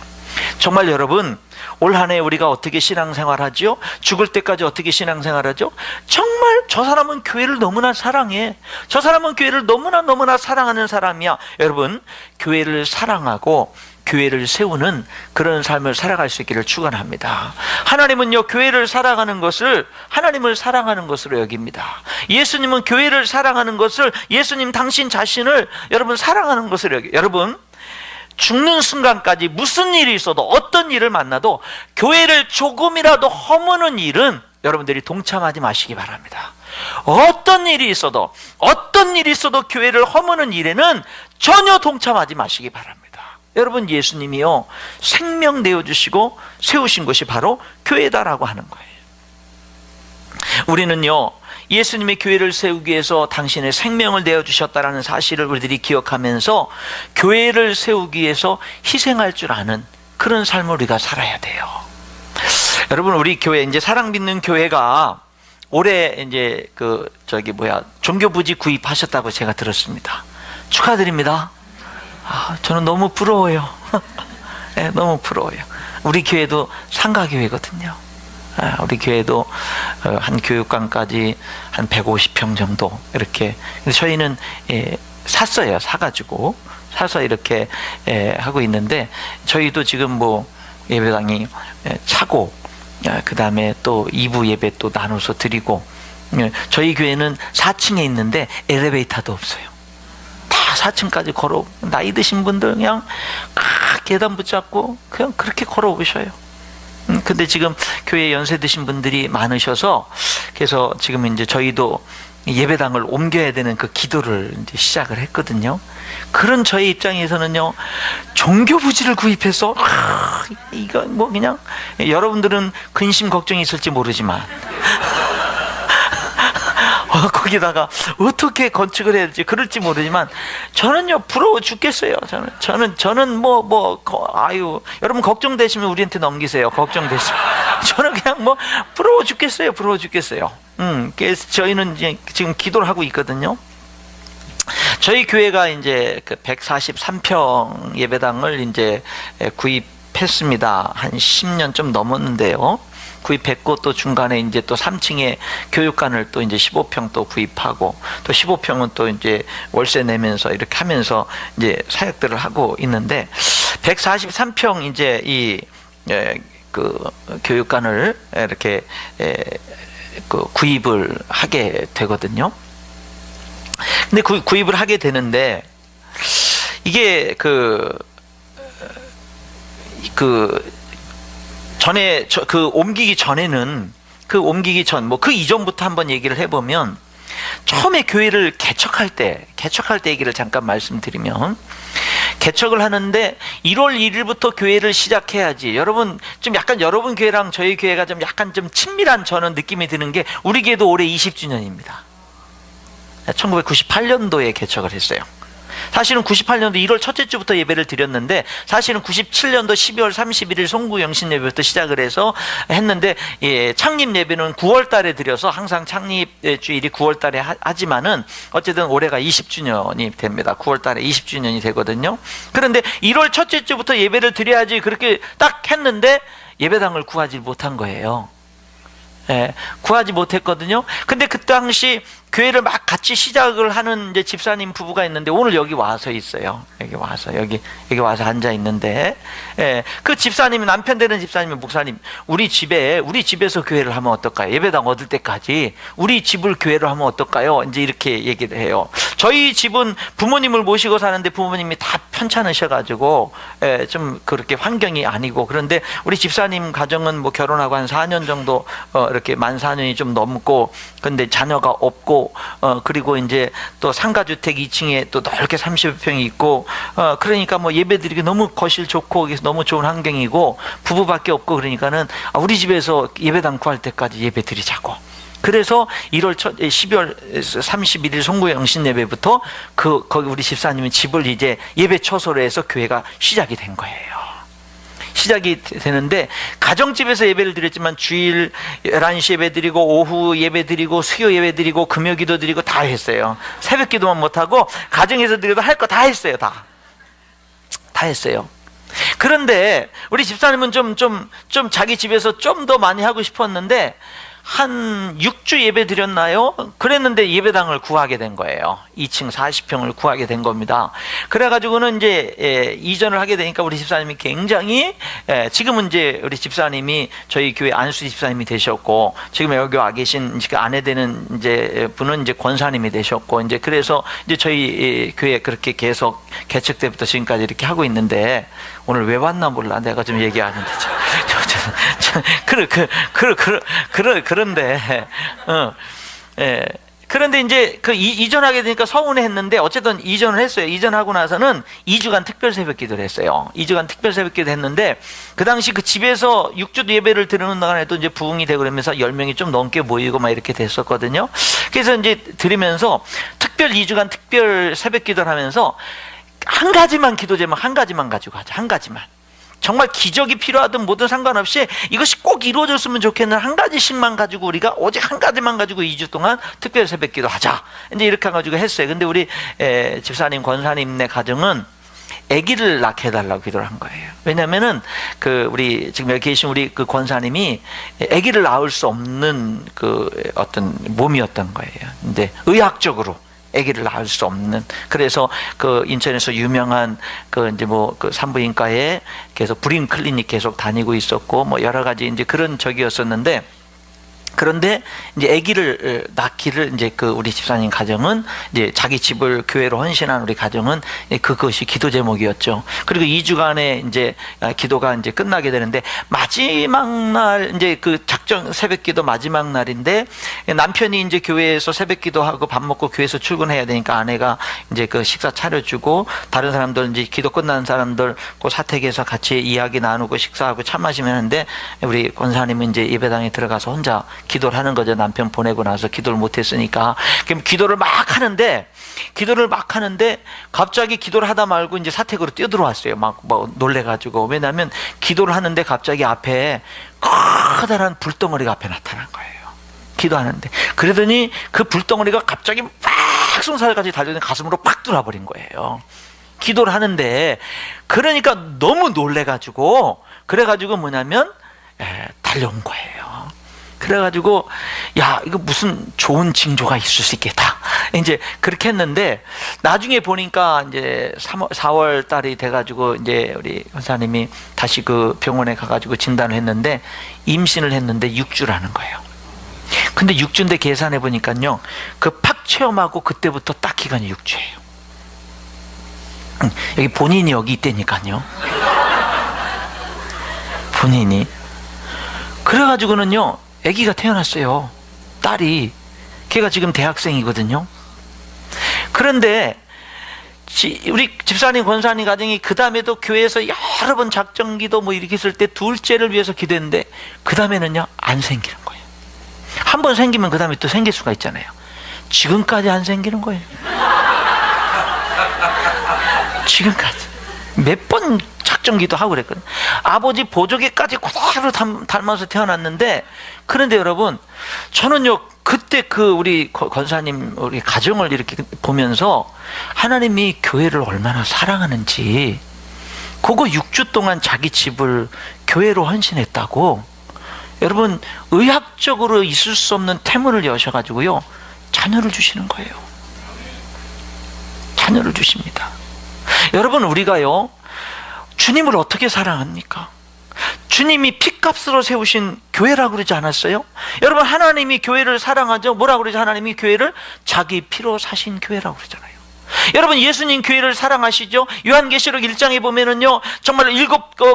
정말 여러분, 올 한 해 우리가 어떻게 신앙생활하죠? 죽을 때까지 어떻게 신앙생활하죠? 정말 저 사람은 교회를 너무나 사랑해. 저 사람은 교회를 너무나 사랑하는 사람이야. 여러분, 교회를 사랑하고 교회를 세우는 그런 삶을 살아갈 수 있기를 축원합니다. 하나님은요, 교회를 사랑하는 것을 하나님을 사랑하는 것으로 여깁니다. 예수님은 교회를 사랑하는 것을, 예수님 당신 자신을 여러분 사랑하는 것으로 여겨요. 여러분, 죽는 순간까지 무슨 일이 있어도, 어떤 일을 만나도 교회를 조금이라도 허무는 일은 여러분들이 동참하지 마시기 바랍니다. 어떤 일이 있어도 교회를 허무는 일에는 전혀 동참하지 마시기 바랍니다. 여러분, 예수님이요, 생명 내어주시고 세우신 것이 바로 교회다라고 하는 거예요. 우리는요, 예수님의 교회를 세우기 위해서 당신의 생명을 내어주셨다라는 사실을 우리들이 기억하면서 교회를 세우기 위해서 희생할 줄 아는 그런 삶을 우리가 살아야 돼요. 여러분, 우리 교회, 이제 사랑 믿는 교회가 올해 이제 종교부지 구입하셨다고 제가 들었습니다. 축하드립니다. 저는 너무 부러워요. 네, 너무 부러워요. 우리 교회도 상가교회거든요. 우리 교회도 한 교육관까지 한 150평 정도 이렇게. 저희는 샀어요. 사서 이렇게 하고 있는데, 저희도 지금 뭐 예배당이 차고, 그 다음에 또 2부 예배 또 나눠서 드리고, 저희 교회는 4층에 있는데 엘리베이터도 없어요. 다 4층까지 걸어, 나이 드신 분들 그냥 계단 붙잡고 그냥 그렇게 걸어오셔요. 근데 지금 교회 연세 드신 분들이 많으셔서, 그래서 지금 이제 저희도 예배당을 옮겨야 되는 그 기도를 이제 시작을 했거든요. 그런 저희 입장에서는요, 종교부지를 구입해서 이거 뭐 그냥, 여러분들은 근심 걱정이 있을지 모르지만 거기다가 어떻게 건축을 해야 될지 그럴지 모르지만 저는요 부러워 죽겠어요. 저는 아유 여러분 걱정되시면 우리한테 넘기세요. 걱정되시면 저는 그냥 뭐 부러워 죽겠어요. 그래서 저희는 이제 지금 기도를 하고 있거든요. 저희 교회가 이제 그 143평 예배당을 이제 구입했습니다. 한 10년 좀 넘었는데요. 구입했고 또 중간에 이제 또 3층에 교육관을 또 이제 15평 또 구입하고 또 15평은 또 이제 월세 내면서 이렇게 하면서 이제 사역들을 하고 있는데 143평 이제 그 교육관을 이렇게 그 구입을 하게 되거든요. 근데 구입을 하게 되는데 이게 전에 옮기기 전에는 뭐 그 이전부터 한번 얘기를 해보면 처음에 교회를 개척할 때 얘기를 잠깐 말씀드리면 개척을 하는데 1월 1일부터 교회를 시작해야지. 여러분 좀 약간 여러분 교회랑 저희 교회가 좀 약간 좀 친밀한 저는 느낌이 드는 게 우리 교회도 올해 20주년입니다. 1998년도에 개척을 했어요. 사실은 98년도 1월 첫째 주부터 예배를 드렸는데 사실은 97년도 12월 31일 송구 영신 예배부터 시작을 해서 했는데 창립 예배는 9월 달에 드려서 항상 창립 주일이 9월 달에 하지만은 어쨌든 올해가 20주년이 됩니다. 9월 달에 20주년이 되거든요. 그런데 1월 첫째 주부터 예배를 드려야지 그렇게 딱 했는데 예배당을 구하지 못한 거예요. 구하지 못했거든요. 근데 그 당시 교회를 막 같이 시작을 하는 이제 집사님 부부가 있는데 오늘 여기 와서 있어요. 여기 와서 앉아 있는데, 그 집사님이 남편 되는 집사님이 목사님, 우리 집에서 교회를 하면 어떨까요? 예배당 얻을 때까지 우리 집을 교회로 하면 어떨까요? 이제 이렇게 얘기를 해요. 저희 집은 부모님을 모시고 사는데 부모님이 다 편찮으셔가지고 좀 그렇게 환경이 아니고, 그런데 우리 집사님 가정은 뭐 결혼하고 한 4년 정도 이렇게 만 4년이 좀 넘고, 근데 자녀가 없고, 그리고 이제 또 상가주택 2층에 또 넓게 30평이 있고, 그러니까 뭐 예배드리기 너무 거실 좋고 너무 좋은 환경이고 부부밖에 없고, 그러니까는 우리 집에서 예배당 구할 때까지 예배 드리자고. 그래서 12월 31일 송구 영신 예배부터 거기 우리 집사님은 집을 이제 예배 처소로 해서 교회가 시작이 된 거예요. 시작이 되는데 가정집에서 예배를 드렸지만 주일 11시 예배 드리고 오후 예배 드리고 수요 예배 드리고 금요 기도 드리고 다 했어요. 새벽 기도만 못하고 가정에서 드려도 할 거 다 했어요. 다 했어요. 그런데 우리 집사님은 좀 자기 집에서 좀 더 많이 하고 싶었는데 한 6주 예배 드렸나요? 그랬는데 예배당을 구하게 된 거예요. 2층 40평을 구하게 된 겁니다. 그래가지고는 이제 이전을 하게 되니까 우리 집사님이 굉장히, 지금은 이제 우리 집사님이 저희 교회 안수 집사님이 되셨고, 지금 여기 와 계신 아내 되는 이제 분은 이제 권사님이 되셨고, 이제 그래서 이제 저희 교회 그렇게 계속 개척 때부터 지금까지 이렇게 하고 있는데, 오늘 왜 왔나 몰라. 내가 좀 얘기하는데. 그런데 이제 이전하게 되니까 서운해 했는데 어쨌든 이전을 했어요. 이전하고 나서는 2주간 특별 새벽 기도를 했어요. 2주간 특별 새벽 기도 했는데 그 당시 그 집에서 6주 예배를 드리는 동안에도 이제 부흥이 되고 그러면서 10명이 좀 넘게 모이고 막 이렇게 됐었거든요. 그래서 이제 드리면서 2주간 특별 새벽 기도를 하면서 한 가지만 기도 제목 한 가지만 가지고 하자. 한 가지만. 정말 기적이 필요하든 뭐든 상관없이 이것이 꼭 이루어졌으면 좋겠는 한 가지씩만 가지고 우리가 오직 한 가지만 가지고 2주 동안 특별 새벽기도 하자. 이제 이렇게 해가지고 했어요. 근데 우리 집사님, 권사님네 가정은 아기를 낳게 해달라고 기도를 한 거예요. 왜냐면은 우리 지금 여기 계신 우리 그 권사님이 아기를 낳을 수 없는 어떤 몸이었던 거예요. 근데 의학적으로 아기를 낳을 수 없는, 그래서 인천에서 유명한 이제 산부인과에 계속 불임 클리닉 계속 다니고 있었고 뭐 여러 가지 이제 그런 적이었었는데, 그런데 이제 아기를 낳기를 이제 우리 집사님 가정은 이제 자기 집을 교회로 헌신한 우리 가정은 그것이 기도 제목이었죠. 그리고 2주간의 이제 기도가 이제 끝나게 되는데 마지막 날 이제 작정 새벽 기도 마지막 날인데 남편이 이제 교회에서 새벽 기도하고 밥 먹고 교회에서 출근해야 되니까 아내가 이제 식사 차려주고 다른 사람들 이제 기도 끝난 사람들 사택에서 같이 이야기 나누고 식사하고 차 마시면 하는데 우리 권사님은 이제 예배당에 들어가서 혼자 기도를 하는 거죠. 남편 보내고 나서 기도를 못했으니까. 그럼 기도를 막 하는데 갑자기 기도를 하다 말고 이제 사택으로 뛰어들어왔어요. 막 놀래가지고. 왜냐하면 기도를 하는데 갑자기 앞에 커다란 불덩어리가 앞에 나타난 거예요. 기도하는데. 그러더니 그 불덩어리가 갑자기 막 쏜살같이 달려든 가슴으로 팍 뚫어버린 거예요. 기도를 하는데. 그러니까 너무 놀래가지고, 그래가지고 뭐냐면 달려온 거예요. 그래가지고 야, 이거 무슨 좋은 징조가 있을 수 있겠다, 이제 그렇게 했는데, 나중에 보니까 이제 4월 달이 돼가지고 이제 우리 원사님이 다시 그 병원에 가가지고 진단을 했는데 임신을 했는데 6주라는 거예요. 근데 6주인데 계산해 보니까요, 그 팍 체험하고 그때부터 딱 기간이 6주예요. 여기 본인이 여기 있다니까요. 본인이. 그래가지고는요, 아기가 태어났어요. 딸이. 걔가 지금 대학생이거든요. 그런데 우리 집사님, 권사님 가정이 그 다음에도 교회에서 여러 번 작정기도 뭐 이렇게 했을 때 둘째를 위해서 기도했는데 그 다음에는요 안 생기는 거예요. 한 번 생기면 그 다음에 또 생길 수가 있잖아요. 지금까지 안 생기는 거예요. 지금까지 몇 번 작정기도 하고 그랬거든요. 아버지 보조개까지 그대로 닮아서 태어났는데, 그런데 여러분, 저는요 그때 그 우리 권사님 우리 가정을 이렇게 보면서 하나님이 교회를 얼마나 사랑하는지, 그거 6주 동안 자기 집을 교회로 헌신했다고. 여러분, 의학적으로 있을 수 없는 태문을 여셔가지고요 자녀를 주시는 거예요. 자녀를 주십니다. 여러분, 우리가요 주님을 어떻게 사랑합니까? 주님이 핏값으로 세우신 교회라고 그러지 않았어요? 여러분, 하나님이 교회를 사랑하죠. 뭐라고 그러죠? 하나님이 교회를 자기 피로 사신 교회라고 그러잖아요. 여러분, 예수님 교회를 사랑하시죠? 요한계시록 1장에 보면은요 정말 7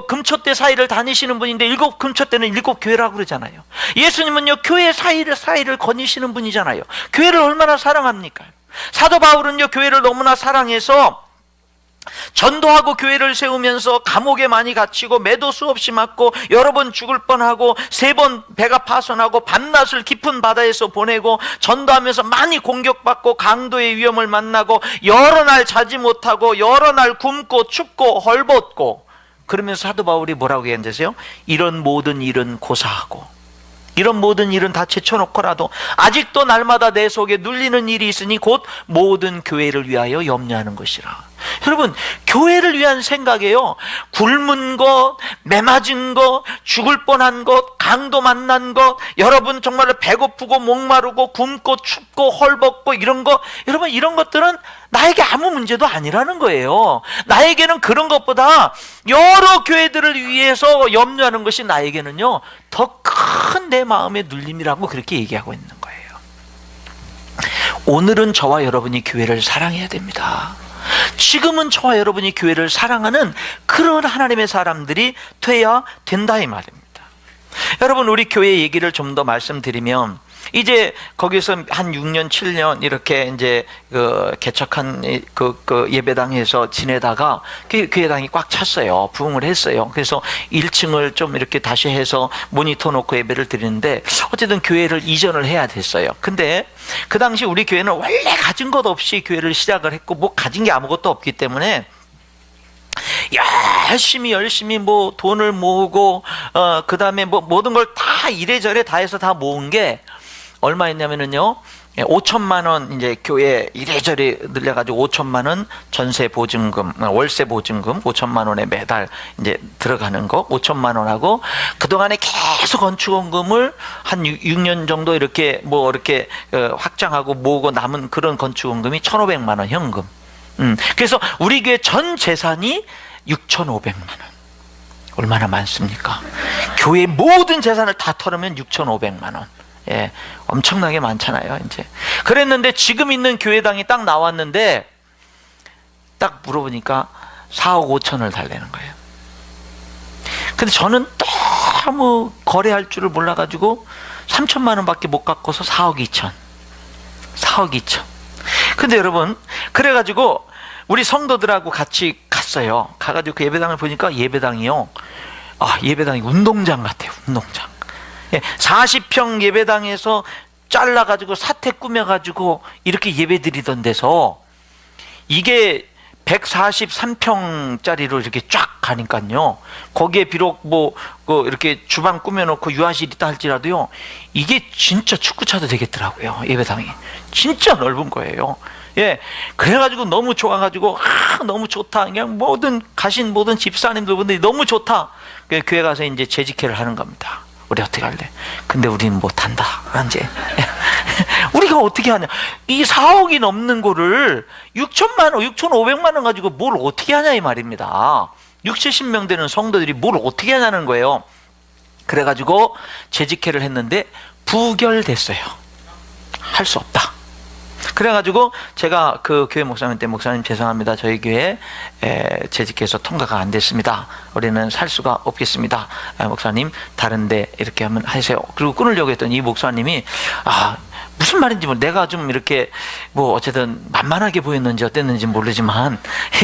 금초대 사이를 다니시는 분인데 7 금초대는 7 교회라고 그러잖아요. 예수님은요 교회 사이를 거니시는 분이잖아요. 교회를 얼마나 사랑합니까? 사도 바울은요 교회를 너무나 사랑해서 전도하고 교회를 세우면서 감옥에 많이 갇히고 매도 수없이 맞고 여러 번 죽을 뻔하고 3번 배가 파손하고 밤낮을 깊은 바다에서 보내고 전도하면서 많이 공격받고 강도의 위험을 만나고 여러 날 자지 못하고 여러 날 굶고 춥고 헐벗고, 그러면서 사도 바울이 뭐라고 얘기한대세요? 이런 모든 일은 고사하고 이런 모든 일은 다 제쳐놓고라도 아직도 날마다 내 속에 눌리는 일이 있으니 곧 모든 교회를 위하여 염려하는 것이라. 여러분, 교회를 위한 생각이에요. 굶은 것, 매맞은 것, 죽을 뻔한 것, 강도 만난 것, 여러분 정말로 배고프고 목마르고 굶고 춥고 헐벗고 이런 거, 여러분 이런 것들은 나에게 아무 문제도 아니라는 거예요. 나에게는 그런 것보다 여러 교회들을 위해서 염려하는 것이 나에게는요 더 큰 내 마음의 눌림이라고 그렇게 얘기하고 있는 거예요. 오늘은 저와 여러분이 교회를 사랑해야 됩니다. 지금은 저와 여러분이 교회를 사랑하는 그런 하나님의 사람들이 돼야 된다 이 말입니다. 여러분, 우리 교회 얘기를 좀 더 말씀드리면, 이제 거기서 한 6년 7년 이렇게 이제 개척한 그 예배당에서 지내다가 그 예배당이 꽉 찼어요. 부흥을 했어요. 그래서 1층을 좀 이렇게 다시 해서 모니터 놓고 예배를 드리는데, 어쨌든 교회를 이전을 해야 됐어요. 근데 그 당시 우리 교회는 원래 가진 것 없이 교회를 시작을 했고, 뭐 가진 게 아무것도 없기 때문에 열심히 뭐 돈을 모으고 그 다음에 뭐 모든 걸 다 이래저래 다 해서 다 모은 게 얼마였냐면은요 5천만 원 이제 교회 이래저래 늘려가지고 5천만 원 전세 보증금, 월세 보증금 5천만 원에 매달 이제 들어가는 거 5천만 원하고, 그동안에 계속 건축원금을 한 6년 정도 이렇게 뭐 이렇게 확장하고 모으고 남은 그런 건축원금이 1,500만 원 현금. 그래서 우리 교회 전 재산이 6,500만 원. 얼마나 많습니까? 교회 모든 재산을 다 털으면 6,500만 원. 예, 엄청나게 많잖아요. 이제 그랬는데 지금 있는 교회당이 딱 나왔는데 딱 물어보니까 4억 5천을 달래는 거예요. 근데 저는 너무 거래할 줄을 몰라가지고 3천만 원밖에 못 갖고서 4억 2천. 근데 여러분, 그래가지고 우리 성도들하고 같이 갔어요. 가가지고 그 예배당을 보니까 예배당이 운동장 같아요. 운동장. 40평 예배당에서 잘라가지고 사택 꾸며가지고 이렇게 예배 드리던 데서 이게 143평짜리로 이렇게 쫙 가니까요. 거기에 비록 이렇게 주방 꾸며놓고 유아실 있다 할지라도요, 이게 진짜 축구차도 되겠더라고요. 예배당이 진짜 넓은 거예요. 예, 그래가지고 너무 좋아가지고 너무 좋다. 그냥 가신 모든 집사님들 분들이 너무 좋다. 교회 가서 이제 재직회를 하는 겁니다. 우리 어떻게 할래? 근데 우리는 못한다. 이제 우리가 어떻게 하냐? 이 4억이 넘는 거를 6천만 원, 6,500만 원 가지고 뭘 어떻게 하냐 이 말입니다. 60-70명 되는 성도들이 뭘 어떻게 하냐는 거예요. 그래가지고 재직회를 했는데 부결됐어요. 할 수 없다. 그래가지고 제가 그 교회 목사님한테, 목사님 죄송합니다, 저희 교회 재직해서 통과가 안 됐습니다. 우리는 살 수가 없겠습니다. 목사님 다른데 이렇게 하면 하세요. 그리고 끊으려고 했더니 이 목사님이 무슨 말인지 내가 좀 이렇게 어쨌든 만만하게 보였는지 어땠는지 모르지만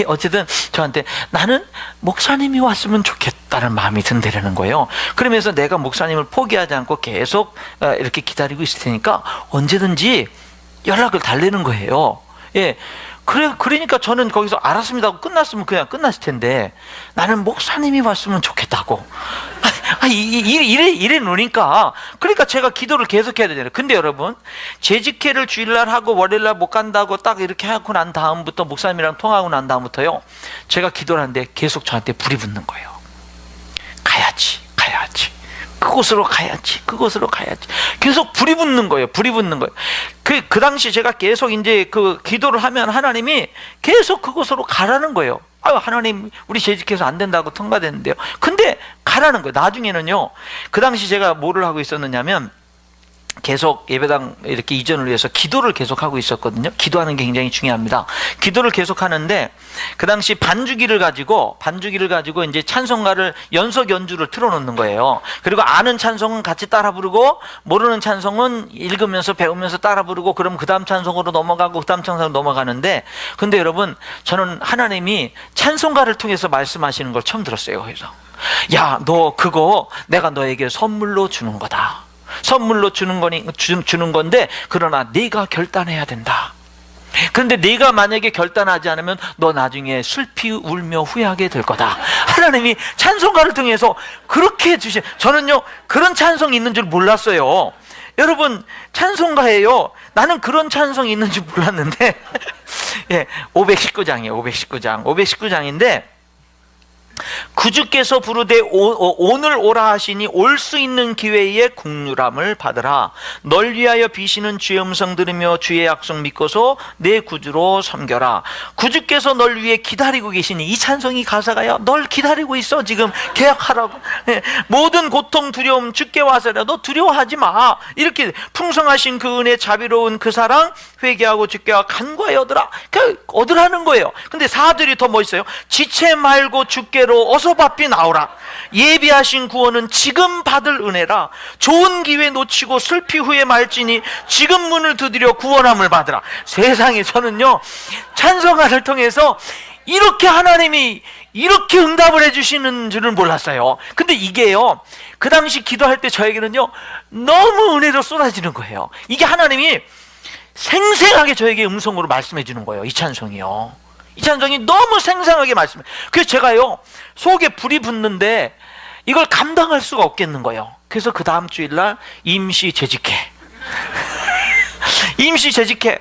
어쨌든 저한테 나는 목사님이 왔으면 좋겠다는 마음이 든다는 거예요. 그러면서 내가 목사님을 포기하지 않고 계속 이렇게 기다리고 있을 테니까 언제든지 연락을 달래는 거예요. 예. 그러니까 저는 거기서 알았습니다 하고 끝났으면 그냥 끝났을 텐데, 나는 목사님이 왔으면 좋겠다고. 이래 놓으니까. 그러니까 제가 기도를 계속 해야 되잖아요. 근데 여러분, 재직회를 주일날 하고 월요일날 못 간다고 딱 이렇게 하고 난 다음부터, 목사님이랑 통화하고 난 다음부터요, 제가 기도를 하는데 계속 저한테 불이 붙는 거예요. 가야지. 그곳으로 가야지. 계속 불이 붙는 거예요. 그 당시 제가 계속 이제 그 기도를 하면 하나님이 계속 그곳으로 가라는 거예요. 하나님, 우리 재직해서 안 된다고 통과됐는데요. 근데 가라는 거예요. 나중에는요, 그 당시 제가 뭐를 하고 있었느냐면, 계속 예배당 이렇게 이전을 위해서 기도를 계속 하고 있었거든요. 기도하는 게 굉장히 중요합니다. 기도를 계속 하는데, 그 당시 반주기를 가지고 이제 찬송가를 연속 연주를 틀어놓는 거예요. 그리고 아는 찬송은 같이 따라 부르고, 모르는 찬송은 읽으면서 배우면서 따라 부르고, 그럼 그 다음 찬송으로 넘어가고, 그 다음 찬송으로 넘어가는데, 근데 여러분, 저는 하나님이 찬송가를 통해서 말씀하시는 걸 처음 들었어요. 그래서 야, 너 그거 내가 너에게 선물로 주는 거다. 선물로 주는 건데, 그러나 네가 결단해야 된다. 그런데 네가 만약에 결단하지 않으면 너 나중에 슬피 울며 후회하게 될 거다. 하나님이 찬송가를 통해서 그렇게 해주신, 저는요 그런 찬송이 있는 줄 몰랐어요. 여러분, 찬송가예요. 나는 그런 찬송이 있는 줄 몰랐는데 519장이에요. 519장인데, 구주께서 부르되 오늘 오라 하시니 올 수 있는 기회에 국률함을 받으라. 널 위하여 비시는 주의 음성 들으며 주의 약속 믿고서 내 구주로 섬겨라. 구주께서 널 위해 기다리고 계시니, 이 찬송이 가사가요, 널 기다리고 있어. 지금 계약하라고. 모든 고통 두려움 주께 와서라도 두려워하지 마. 이렇게 풍성하신 그 은혜, 자비로운 그 사랑, 회개하고 주께 와 간구하여 얻으라. 얻으라는 거예요. 근데 사들이 더 멋있어요. 지체 말고 주께로 어서 바삐 나오라. 예비하신 구원은 지금 받을 은혜라. 좋은 기회 놓치고 슬피 후에 말지니 지금 문을 두드려 구원함을 받으라. 세상에, 저는요 찬송가를 통해서 이렇게 하나님이 이렇게 응답을 해주시는 줄은 몰랐어요. 근데 이게요, 그 당시 기도할 때 저에게는요 너무 은혜로 쏟아지는 거예요. 이게 하나님이 생생하게 저에게 음성으로 말씀해 주는 거예요. 이 찬송이요, 이 찬송이 너무 생생하게 말씀해. 그래서 제가요 속에 불이 붙는데 이걸 감당할 수가 없겠는 거예요. 그래서 그 다음 주일날 임시 재직회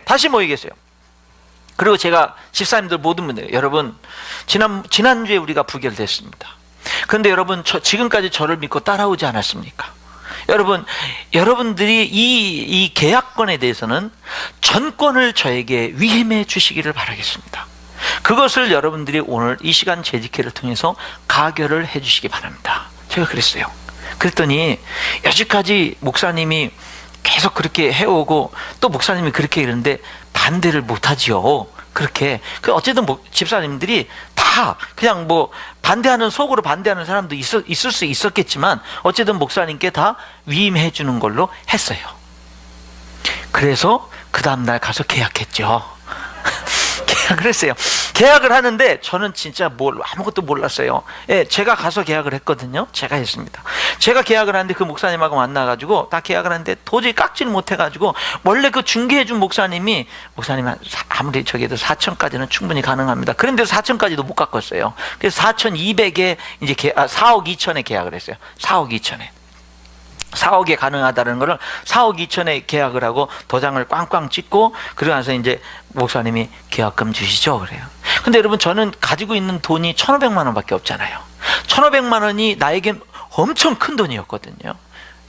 다시 모이겠어요. 그리고 제가 집사님들 모든 분들, 여러분, 지난주에 우리가 부결됐습니다. 그런데 여러분, 지금까지 저를 믿고 따라오지 않았습니까? 여러분들이 이 계약권에 대해서는 전권을 저에게 위임해 주시기를 바라겠습니다. 그것을 여러분들이 오늘 이 시간 재직회를 통해서 가결을 해 주시기 바랍니다. 제가 그랬어요. 그랬더니 여지까지 목사님이 계속 그렇게 해오고, 또 목사님이 그렇게 이러는데 반대를 못하지요. 그렇게 어쨌든 집사님들이 다 그냥 반대하는, 속으로 반대하는 사람도 있을 수 있었겠지만, 어쨌든 목사님께 다 위임해 주는 걸로 했어요. 그래서 그 다음날 가서 계약했죠. 계약을 했어요. 계약을 하는데 저는 진짜 아무것도 몰랐어요. 예, 제가 가서 계약을 했거든요. 제가 했습니다. 제가 계약을 하는데 그 목사님하고 만나가지고 다 계약을 하는데 도저히 깎지를 못해가지고, 원래 그 중개해준 목사님 아무리 저기도 4천까지는 충분히 가능합니다. 그런데 4천까지도 못 깎았어요. 그래서 4,200에 이제 4억 2천에 계약을 했어요. 4억 2천에. 4억에 가능하다는 거를 4억 2천에 계약을 하고 도장을 꽝꽝 찍고, 그러고 나서 이제 목사님이 계약금 주시죠 그래요. 근데 여러분, 저는 가지고 있는 돈이 1,500만 원밖에 없잖아요. 1,500만 원이 나에겐 엄청 큰 돈이었거든요.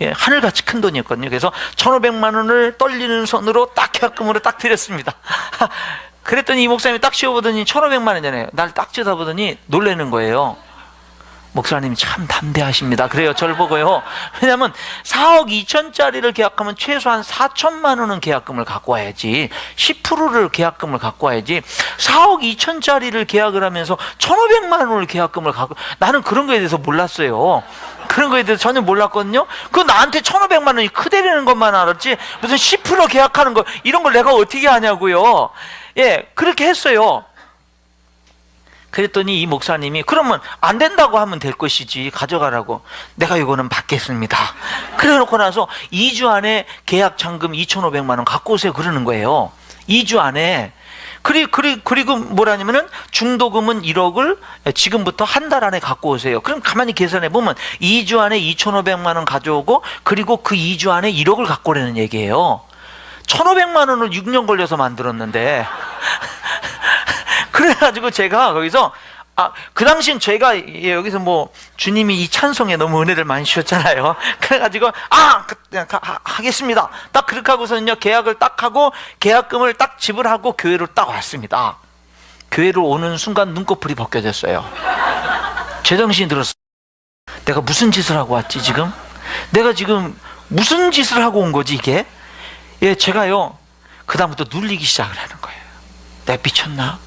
예, 하늘같이 큰 돈이었거든요. 그래서 1,500만 원을 떨리는 손으로 딱 계약금으로 딱 드렸습니다. 그랬더니 이 목사님이 딱 씌워보더니 1,500만 원이잖아요. 날 딱 쳐다보더니 놀라는 거예요. 목사님이 참 담대하십니다. 그래요, 저를 보고요. 왜냐하면 4억 2천짜리를 계약하면 최소한 4천만 원은 계약금을 갖고 와야지, 10%를 계약금을 갖고 와야지, 4억 2천짜리를 계약을 하면서 1,500만 원을 계약금을 갖고, 나는 그런 거에 대해서 몰랐어요. 그런 거에 대해서 전혀 몰랐거든요. 그 나한테 1,500만 원이 크대라는 것만 알았지, 무슨 10% 계약하는 거, 이런 걸 내가 어떻게 하냐고요. 예, 그렇게 했어요. 그랬더니 이 목사님이, 그러면 안 된다고 하면 될 것이지, 가져가라고. 내가 이거는 받겠습니다. 그래 놓고 나서 2주 안에 계약 잔금 2,500만 원 갖고 오세요 그러는 거예요. 2주 안에. 그리고 뭐라냐면은 중도금은 1억을 지금부터 한 달 안에 갖고 오세요. 그럼 가만히 계산해 보면 2주 안에 2,500만 원 가져오고, 그리고 그 2주 안에 1억을 갖고 오라는 얘기예요. 1,500만 원을 6년 걸려서 만들었는데 그래가지고 제가 거기서, 그 당시엔 제가 여기서 뭐 주님이 이 찬송에 너무 은혜를 많이 주셨잖아요. 그래가지고 그냥 하겠습니다. 딱 그렇게 하고서는요, 계약을 딱 하고 계약금을 딱 지불하고 교회로 딱 왔습니다. 교회로 오는 순간 눈꺼풀이 벗겨졌어요. 제정신이 들었어요. 내가 무슨 짓을 하고 왔지 지금? 내가 지금 무슨 짓을 하고 온 거지 이게? 예, 제가요 그 다음부터 눌리기 시작을 하는 거예요. 내가 미쳤나?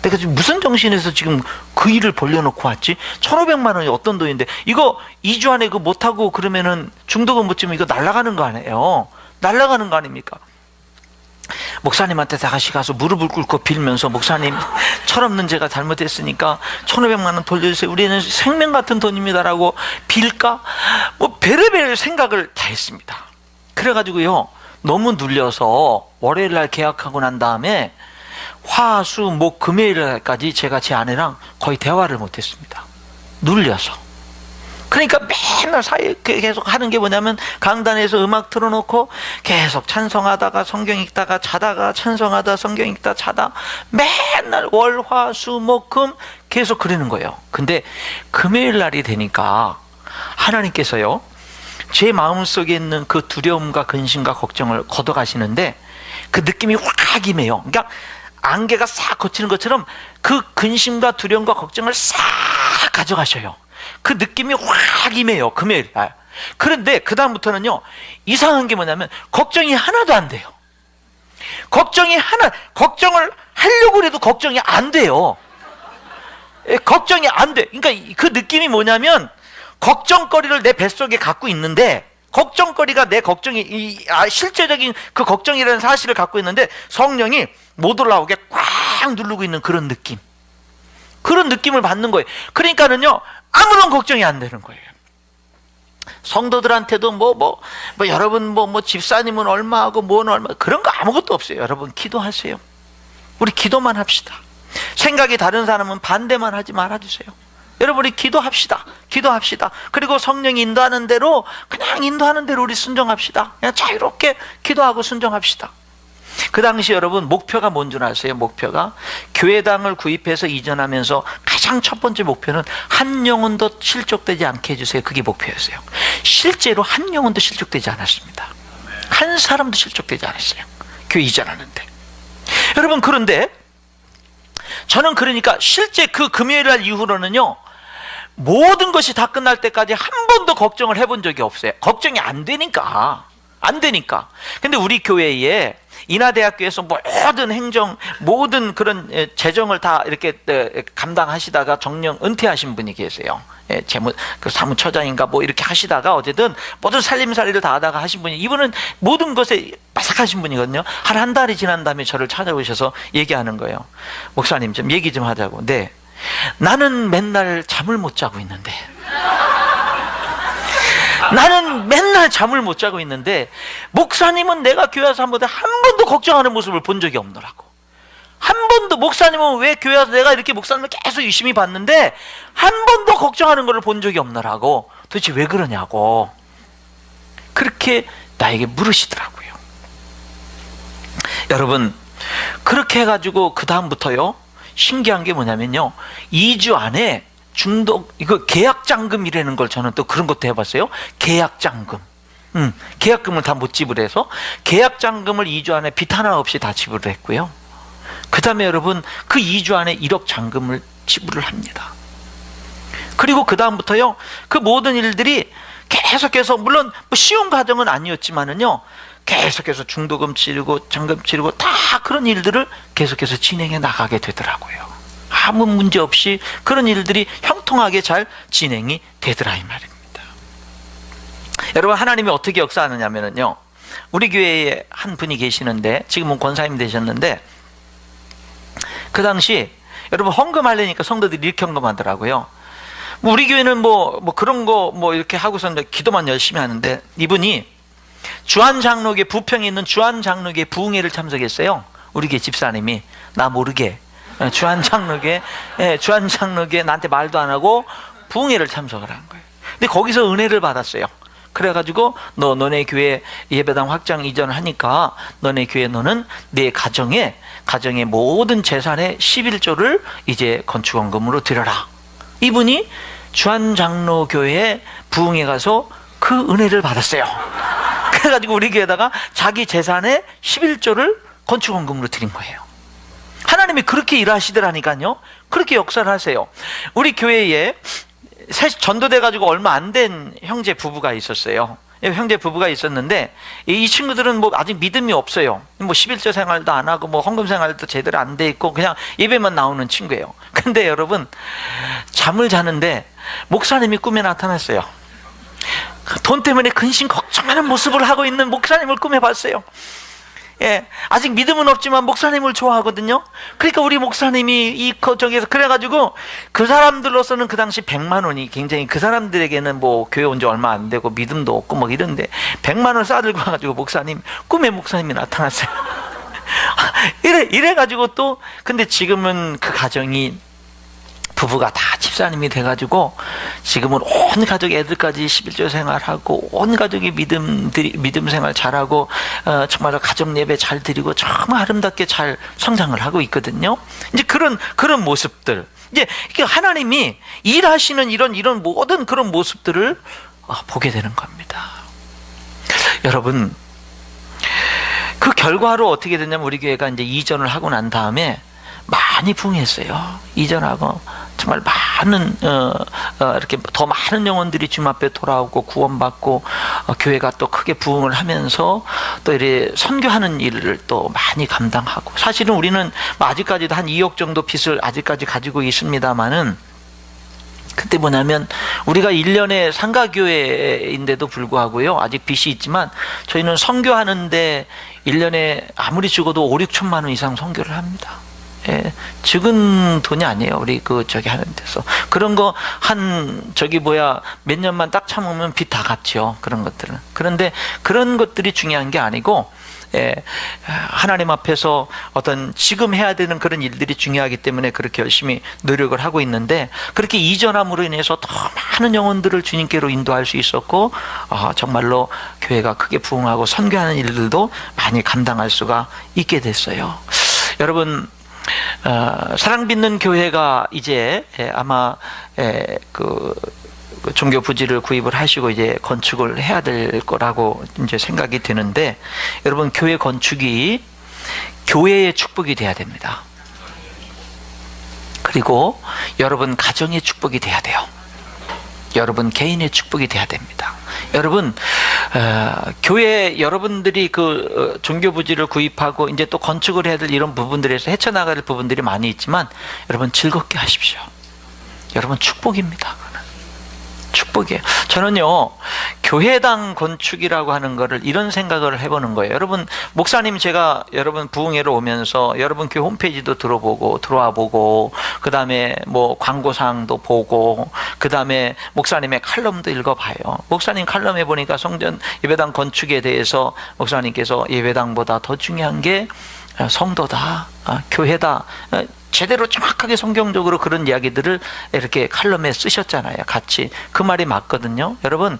내가 지금 무슨 정신에서 지금 그 일을 벌려놓고 왔지? 1,500만 원이 어떤 돈인데, 이거 2주 안에 그거 못하고 그러면은 중도금 못 주면 이거 날아가는 거 아니에요? 날아가는 거 아닙니까? 목사님한테 다시 가서 무릎을 꿇고 빌면서, 목사님, 철없는 제가 잘못했으니까 1,500만 원 돌려주세요. 우리는 생명 같은 돈입니다라고 빌까? 뭐 별의별 생각을 다 했습니다. 그래가지고요, 너무 눌려서 월요일 날 계약하고 난 다음에 화, 수, 목, 금요일까지 제가 제 아내랑 거의 대화를 못했습니다. 눌려서. 그러니까 맨날 사이에 계속 하는 게 뭐냐면, 강단에서 음악 틀어놓고 계속 찬송하다가 성경 읽다가 자다가, 찬송하다 성경 읽다 자다, 맨날 월, 화, 수, 목, 금 계속 그러는 거예요. 근데 금요일 날이 되니까 하나님께서요, 제 마음속에 있는 그 두려움과 근심과 걱정을 걷어가시는데, 그 느낌이 확 임해요. 그러니까 안개가 싹 거치는 것처럼 그 근심과 두려움과 걱정을 싹 가져가셔요. 그 느낌이 확 임해요, 금요일 날. 그런데 그 다음부터는요, 이상한 게 뭐냐면 걱정이 하나도 안 돼요. 걱정을 하려고 해도 걱정이 안 돼요. 걱정이 안 돼. 그러니까 그 느낌이 뭐냐면, 걱정거리를 내 뱃속에 갖고 있는데, 걱정거리가 내 걱정이, 실제적인 그 걱정이라는 사실을 갖고 있는데, 성령이 못 올라오게 꽉 누르고 있는 그런 느낌. 그런 느낌을 받는 거예요. 그러니까는요, 아무런 걱정이 안 되는 거예요. 성도들한테도 여러분 집사님은 얼마하고 뭐는 얼마, 그런 거 아무것도 없어요. 여러분 기도하세요. 우리 기도만 합시다. 생각이 다른 사람은 반대만 하지 말아주세요. 여러분이 기도합시다. 그리고 성령이 인도하는 대로, 그냥 인도하는 대로 우리 순종합시다. 그냥 자유롭게 기도하고 순종합시다. 그 당시 여러분 목표가 뭔 줄 아세요? 목표가 교회당을 구입해서 이전하면서 가장 첫 번째 목표는 한 영혼도 실족되지 않게 해주세요. 그게 목표였어요. 실제로 한 영혼도 실족되지 않았습니다. 한 사람도 실족되지 않았어요. 교회 이전하는데. 여러분, 그런데 저는 그러니까 실제 그 금요일 날 이후로는요, 모든 것이 다 끝날 때까지 한 번도 걱정을 해본 적이 없어요. 걱정이 안 되니까. 근데 우리 교회에 인하대학교에서 모든 행정, 모든 그런 재정을 다 이렇게 감당하시다가 정령 은퇴하신 분이 계세요. 그 사무처장인가 이렇게 하시다가 어쨌든 모든 살림살이를 다 하다가 하신 분이, 이분은 모든 것에 착하신 분이거든요. 한 달이 지난 다음에 저를 찾아오셔서 얘기하는 거예요. 목사님 좀 얘기 좀 하자고. 네, 나는 맨날 잠을 못 자고 있는데 나는 맨날 잠을 못 자고 있는데 목사님은 내가 교회 와서 한 번도 걱정하는 모습을 본 적이 없노라고. 한 번도 목사님은 왜 교회 와서 내가 이렇게 목사님을 계속 유심히 봤는데 한 번도 걱정하는 것을 본 적이 없노라고. 도대체 왜 그러냐고 그렇게 나에게 물으시더라고요. 여러분, 그렇게 해가지고 그 다음부터요, 신기한 게 뭐냐면요, 2주 안에 이거 계약장금이라는 걸 저는 또 그런 것도 해봤어요. 계약장금. 계약금을 다 못 지불해서 계약장금을 2주 안에 빚 하나 없이 다 지불을 했고요. 그 다음에 여러분, 그 2주 안에 1억 잔금을 지불을 합니다. 그리고 그 다음부터요, 그 모든 일들이 계속해서, 물론 뭐 쉬운 과정은 아니었지만은요, 계속해서 중도금 치르고 잔금 치르고 다 그런 일들을 계속해서 진행해 나가게 되더라고요. 아무 문제 없이 그런 일들이 형통하게 잘 진행이 되더라 이 말입니다. 여러분, 하나님이 어떻게 역사하느냐면요, 우리 교회에 한 분이 계시는데 지금은 권사님 되셨는데, 그 당시 여러분 헌금하려니까 성도들이 이렇게 헌금하더라고요. 우리 교회는 뭐 그런 거 이렇게 하고서 기도만 열심히 하는데, 이분이 주한장로교 부평에 있는 주한장로교 부흥회를 참석했어요. 우리 교회 집사님이 나 모르게 주한장로교에 나한테 말도 안 하고 부흥회를 참석을 한 거예요. 근데 거기서 은혜를 받았어요. 그래가지고 너네 교회 예배당 확장 이전을 하니까 너네 교회 너는 내 가정의 모든 재산의 11조를 이제 건축원금으로 드려라. 이분이 주한장로교회 부흥회 가서 그 은혜를 받았어요. 그래가지고 우리 교회에다가 자기 재산의 11조를 건축원금으로 드린 거예요. 하나님이 그렇게 일하시더라니까요. 그렇게 역사를 하세요. 우리 교회에 전도돼가지고 얼마 안 된 형제 부부가 있었어요. 형제 부부가 있었는데 이 친구들은 뭐 아직 믿음이 없어요. 뭐 11조 생활도 안 하고 뭐 헌금 생활도 제대로 안 돼 있고 그냥 예배만 나오는 친구예요. 근데 여러분, 잠을 자는데 목사님이 꿈에 나타났어요. 돈 때문에 근심 걱정하는 모습을 하고 있는 목사님을 꿈에 봤어요. 예, 아직 믿음은 없지만 목사님을 좋아하거든요. 그러니까 우리 목사님이 저기에서 그래가지고 그 사람들로서는 그 당시 100만 원이 굉장히, 그 사람들에게는 뭐 교회 온 지 얼마 안 되고 믿음도 없고 뭐 이런데 100만 원 싸들고 와가지고 꿈에 목사님이 나타났어요. 이래가지고 또, 근데 지금은 그 가정이 부부가 다 집사님이 돼가지고 지금은 온 가족 애들까지 11조 생활하고 온 가족이 믿음 생활 잘하고 정말 가정 예배 잘 드리고 정말 아름답게 잘 성장을 하고 있거든요. 이제 그런 모습들, 이제 하나님이 일하시는 이런 모든 그런 모습들을 보게 되는 겁니다. 여러분, 그 결과로 어떻게 됐냐면 우리 교회가 이제 이전을 하고 난 다음에 많이 부흥했어요. 이전하고 정말 많은 이렇게 더 많은 영혼들이 주님 앞에 돌아오고 구원받고 교회가 또 크게 부흥을 하면서 또 이렇게 선교하는 일을 또 많이 감당하고, 사실은 우리는 아직까지도 한 2억 정도 빚을 아직까지 가지고 있습니다만은, 그때 뭐냐면 우리가 1년에 상가교회인데도 불구하고요, 아직 빚이 있지만 저희는 선교하는데 1년에 아무리 죽어도 5, 6천만 원 이상 선교를 합니다. 예, 적은 돈이 아니에요. 우리 저기 하는 데서 그런 거 몇 년만 딱 참으면 빚 다 갚죠. 그런 것들은. 그런데 그런 것들이 중요한 게 아니고, 예, 하나님 앞에서 어떤 지금 해야 되는 그런 일들이 중요하기 때문에 그렇게 열심히 노력을 하고 있는데, 그렇게 이전함으로 인해서 더 많은 영혼들을 주님께로 인도할 수 있었고, 정말로 교회가 크게 부흥하고 선교하는 일들도 많이 감당할 수가 있게 됐어요. 여러분, 사랑받는 교회가 이제 아마 그 종교 부지를 구입을 하시고 이제 건축을 해야 될 거라고 이제 생각이 드는데, 여러분, 교회 건축이 교회의 축복이 돼야 됩니다. 그리고 여러분 가정의 축복이 돼야 돼요. 여러분 개인의 축복이 돼야 됩니다. 여러분, 교회 여러분들이 그 종교 부지를 구입하고 이제 또 건축을 해야 될 이런 부분들에서 헤쳐나갈 부분들이 많이 있지만, 여러분 즐겁게 하십시오. 여러분 축복입니다. 축복이에요. 저는요, 교회당 건축이라고 하는 거를 이런 생각을 해보는 거예요. 여러분, 목사님 제가 여러분 부흥회로 오면서 여러분 교회 홈페이지도 들어와 보고, 그 다음에 뭐 광고사항도 보고, 그 다음에 목사님의 칼럼도 읽어봐요. 목사님 칼럼에 보니까 성전 예배당 건축에 대해서 목사님께서 예배당보다 더 중요한 게 성도다, 교회다, 제대로 정확하게 성경적으로 그런 이야기들을 이렇게 칼럼에 쓰셨잖아요. 같이. 그 말이 맞거든요. 여러분,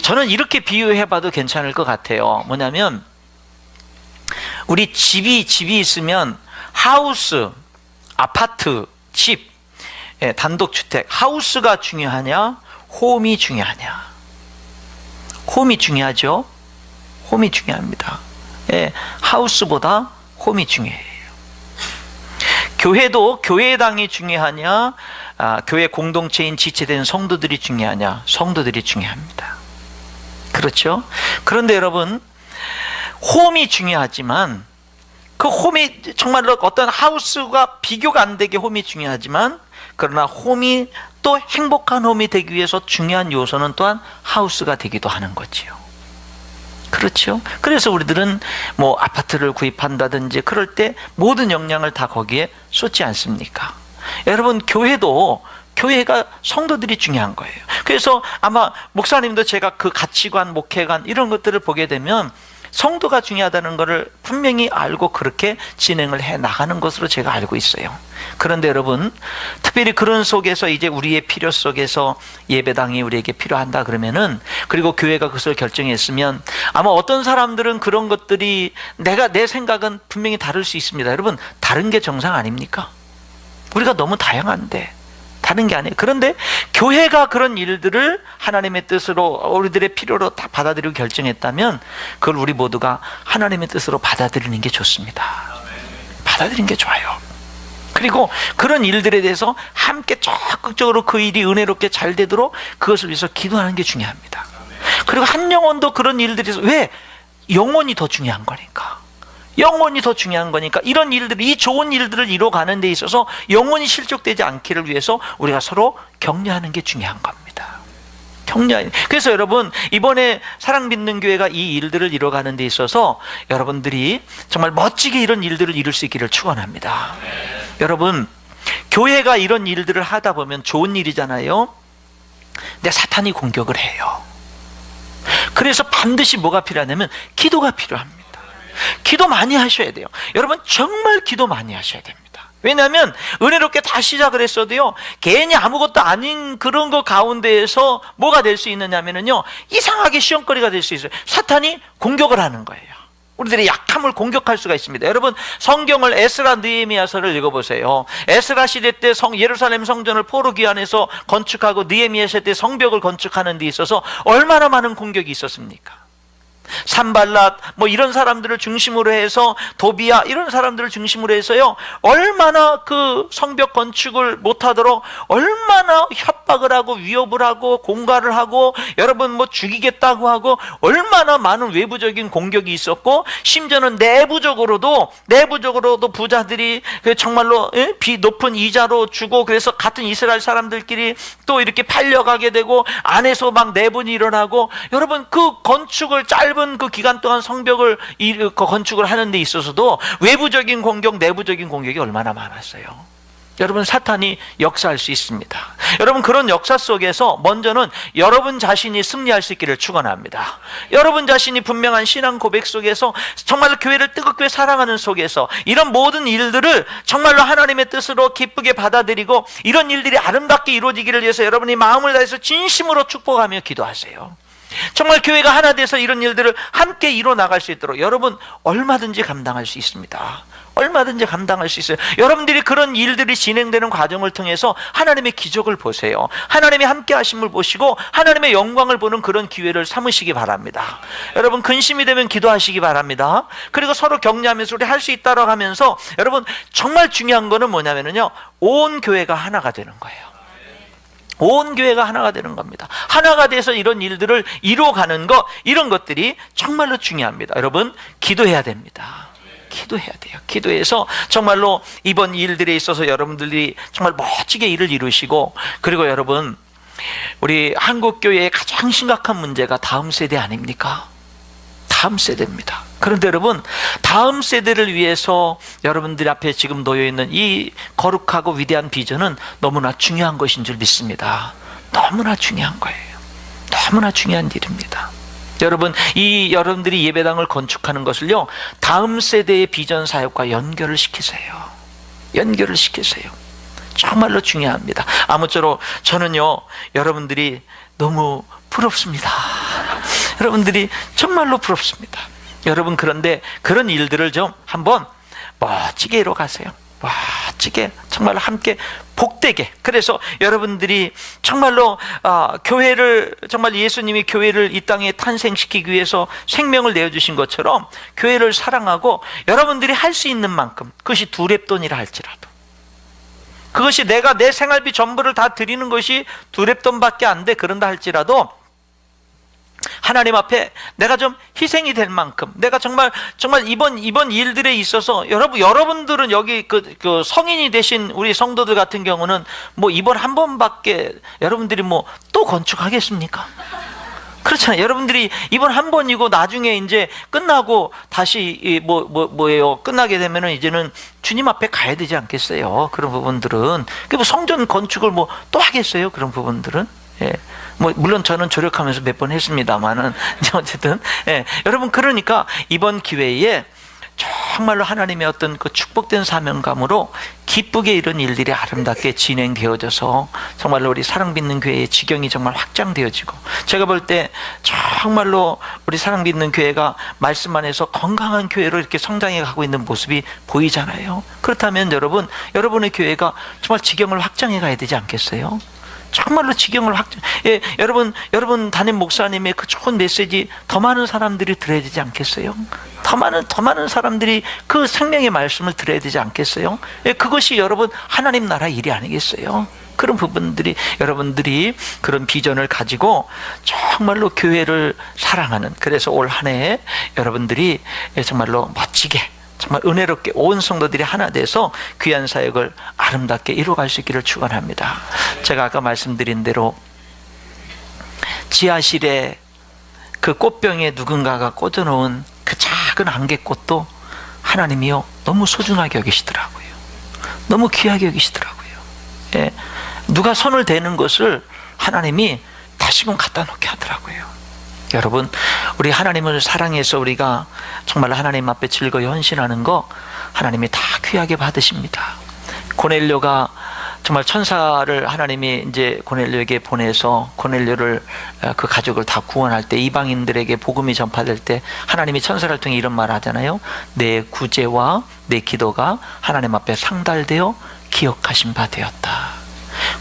저는 이렇게 비유해봐도 괜찮을 것 같아요. 뭐냐면, 우리 집이 있으면 하우스, 아파트, 집, 단독주택, 하우스가 중요하냐, 홈이 중요하냐? 홈이 중요하죠? 홈이 중요합니다. 하우스보다 홈이 중요해요. 교회도 교회당이 중요하냐, 교회 공동체인 지체된 성도들이 중요하냐? 성도들이 중요합니다. 그렇죠? 그런데 여러분, 홈이 중요하지만, 그 홈이 정말로 어떤 하우스가 비교가 안 되게 홈이 중요하지만, 그러나 홈이 또 행복한 홈이 되기 위해서 중요한 요소는 또한 하우스가 되기도 하는 거지요. 그렇죠? 그래서 우리들은 뭐 아파트를 구입한다든지 그럴 때 모든 역량을 다 거기에 쏟지 않습니까? 여러분, 교회가 성도들이 중요한 거예요. 그래서 아마 목사님도 제가 그 가치관, 목회관 이런 것들을 보게 되면 성도가 중요하다는 것을 분명히 알고 그렇게 진행을 해 나가는 것으로 제가 알고 있어요. 그런데 여러분, 특별히 그런 속에서 이제 우리의 필요 속에서 예배당이 우리에게 필요한다 그러면은, 그리고 교회가 그것을 결정했으면 아마 어떤 사람들은 그런 것들이 내 생각은 분명히 다를 수 있습니다. 여러분, 다른 게 정상 아닙니까? 우리가 너무 다양한데 다른 게 아니에요. 그런데 교회가 그런 일들을 하나님의 뜻으로, 우리들의 필요로 다 받아들이고 결정했다면 그걸 우리 모두가 하나님의 뜻으로 받아들이는 게 좋습니다. 받아들이는 게 좋아요. 그리고 그런 일들에 대해서 함께 적극적으로 그 일이 은혜롭게 잘 되도록 그것을 위해서 기도하는 게 중요합니다. 그리고 한 영혼도 그런 일들에서, 왜? 영혼이 더 중요한 거니까. 영혼이 더 중요한 거니까 이런 일들, 이 좋은 일들을 이뤄가는 데 있어서 영혼이 실족되지 않기를 위해서 우리가 서로 격려하는 게 중요한 겁니다. 격려. 그래서 여러분, 이번에 사랑 믿는 교회가 이 일들을 이뤄가는 데 있어서 여러분들이 정말 멋지게 이런 일들을 이룰 수 있기를 축원합니다. 여러분, 교회가 이런 일들을 하다 보면 좋은 일이잖아요. 근데 사탄이 공격을 해요. 그래서 반드시 뭐가 필요하냐면 기도가 필요합니다. 기도 많이 하셔야 돼요. 여러분, 정말 기도 많이 하셔야 됩니다. 왜냐하면 은혜롭게 다 시작을 했어도요, 괜히 아무것도 아닌 그런 거 가운데에서 뭐가 될 수 있느냐면요, 이상하게 시험거리가 될 수 있어요. 사탄이 공격을 하는 거예요. 우리들의 약함을 공격할 수가 있습니다. 여러분, 성경을 에스라 느헤미야서를 읽어보세요. 에스라 시대 때 예루살렘 성전을 포로 귀환해서 건축하고 느헤미야 시대 때 성벽을 건축하는 데 있어서 얼마나 많은 공격이 있었습니까? 산발랏 뭐 이런 사람들을 중심으로 해서, 도비야 이런 사람들을 중심으로 해서요, 얼마나 그 성벽 건축을 못하도록 얼마나 협박을 하고 위협을 하고 공갈을 하고, 여러분 뭐 죽이겠다고 하고, 얼마나 많은 외부적인 공격이 있었고, 심지어는 내부적으로도 부자들이 정말로 높은 이자로 주고, 그래서 같은 이스라엘 사람들끼리 또 이렇게 팔려가게 되고, 안에서 막 내분이 일어나고, 여러분 그 건축을 짧은 그 기간 동안 성벽을 건축을 하는 데 있어서도 외부적인 공격, 내부적인 공격이 얼마나 많았어요. 여러분, 사탄이 역사할 수 있습니다. 여러분, 그런 역사 속에서 먼저는 여러분 자신이 승리할 수 있기를 축원합니다. 여러분 자신이 분명한 신앙 고백 속에서, 정말로 교회를 뜨겁게 사랑하는 속에서 이런 모든 일들을 정말로 하나님의 뜻으로 기쁘게 받아들이고, 이런 일들이 아름답게 이루어지기를 위해서 여러분이 마음을 다해서 진심으로 축복하며 기도하세요. 정말 교회가 하나 돼서 이런 일들을 함께 이뤄 나갈 수 있도록 여러분 얼마든지 감당할 수 있습니다. 얼마든지 감당할 수 있어요. 여러분들이 그런 일들이 진행되는 과정을 통해서 하나님의 기적을 보세요. 하나님의 함께 하심을 보시고 하나님의 영광을 보는 그런 기회를 삼으시기 바랍니다. 여러분, 근심이 되면 기도하시기 바랍니다. 그리고 서로 격려하면서 우리 할 수 있다라고 하면서, 여러분 정말 중요한 거는 뭐냐면요, 온 교회가 하나가 되는 거예요. 온 교회가 하나가 되는 겁니다. 하나가 돼서 이런 일들을 이루어가는 것, 이런 것들이 정말로 중요합니다. 여러분, 기도해야 됩니다. 기도해야 돼요. 기도해서 정말로 이번 일들에 있어서 여러분들이 정말 멋지게 일을 이루시고, 그리고 여러분 우리 한국교회의 가장 심각한 문제가 다음 세대 아닙니까? 다음 세대입니다. 그런데 여러분, 다음 세대를 위해서 여러분들 앞에 지금 놓여있는 이 거룩하고 위대한 비전은 너무나 중요한 것인 줄 믿습니다. 너무나 중요한 거예요. 너무나 중요한 일입니다. 여러분, 이 여러분들이 예배당을 건축하는 것을요, 다음 세대의 비전 사역과 연결을 시키세요. 연결을 시키세요. 정말로 중요합니다. 아무쪼록 저는요, 여러분들이 너무 부럽습니다. 여러분들이 정말로 부럽습니다. 여러분, 그런데 그런 일들을 좀 한번 멋지게 이뤄가세요. 멋지게, 정말 함께 복되게. 그래서 여러분들이 정말로 교회를, 정말 예수님이 교회를 이 땅에 탄생시키기 위해서 생명을 내어주신 것처럼 교회를 사랑하고 여러분들이 할 수 있는 만큼, 그것이 두 랩돈이라 할지라도, 그것이 내가 내 생활비 전부를 다 드리는 것이 두 랩돈밖에 안 돼, 그런다 할지라도 하나님 앞에 내가 좀 희생이 될 만큼, 내가 정말 이번 일들에 있어서 여러분들은 여기 그 성인이 되신 우리 성도들 같은 경우는 뭐 이번 한 번밖에, 여러분들이 뭐 또 건축하겠습니까? 그렇잖아요. 여러분들이 이번 한 번이고 나중에 이제 끝나고 다시 뭐예요? 끝나게 되면은 이제는 주님 앞에 가야 되지 않겠어요? 그런 부분들은. 그 뭐 성전 건축을 뭐 또 하겠어요? 그런 부분들은. 예. 뭐 물론 저는 조력하면서 몇 번 했습니다만은 어쨌든, 예. 여러분, 그러니까 이번 기회에 정말로 하나님의 어떤 그 축복된 사명감으로 기쁘게 이런 일들이 아름답게 진행되어져서 정말로 우리 사랑받는 교회의 지경이 정말 확장되어지고, 제가 볼 때 정말로 우리 사랑받는 교회가 말씀 안에서 건강한 교회로 이렇게 성장해 가고 있는 모습이 보이잖아요. 그렇다면 여러분의 교회가 정말 지경을 확장해 가야 되지 않겠어요? 정말로 지경을 예, 여러분 담임 목사님의 그 좋은 메시지 더 많은 사람들이 들어야 되지 않겠어요? 더 많은 사람들이 그 생명의 말씀을 들어야 되지 않겠어요? 예, 그것이 여러분 하나님 나라 일이 아니겠어요? 그런 부분들이, 여러분들이 그런 비전을 가지고 정말로 교회를 사랑하는, 그래서 올 한 해 여러분들이 정말로 멋지게, 정말 은혜롭게 온 성도들이 하나 돼서 귀한 사역을 아름답게 이루어갈 수 있기를 축원합니다. 제가 아까 말씀드린 대로 지하실에 그 꽃병에 누군가가 꽂아놓은 그 작은 안개꽃도 하나님이요, 너무 소중하게 여기시더라고요. 너무 귀하게 여기시더라고요. 예. 누가 손을 대는 것을 하나님이 다시금 갖다 놓게 하더라고요. 여러분, 우리 하나님을 사랑해서 우리가 정말 하나님 앞에 즐거이 헌신하는 거 하나님이 다 귀하게 받으십니다. 고넬료가 정말 천사를 하나님이 이제 고넬료에게 보내서 고넬료를, 그 가족을 다 구원할 때, 이방인들에게 복음이 전파될 때 하나님이 천사를 통해 이런 말 하잖아요. 내 구제와 내 기도가 하나님 앞에 상달되어 기억하신 바 되었다.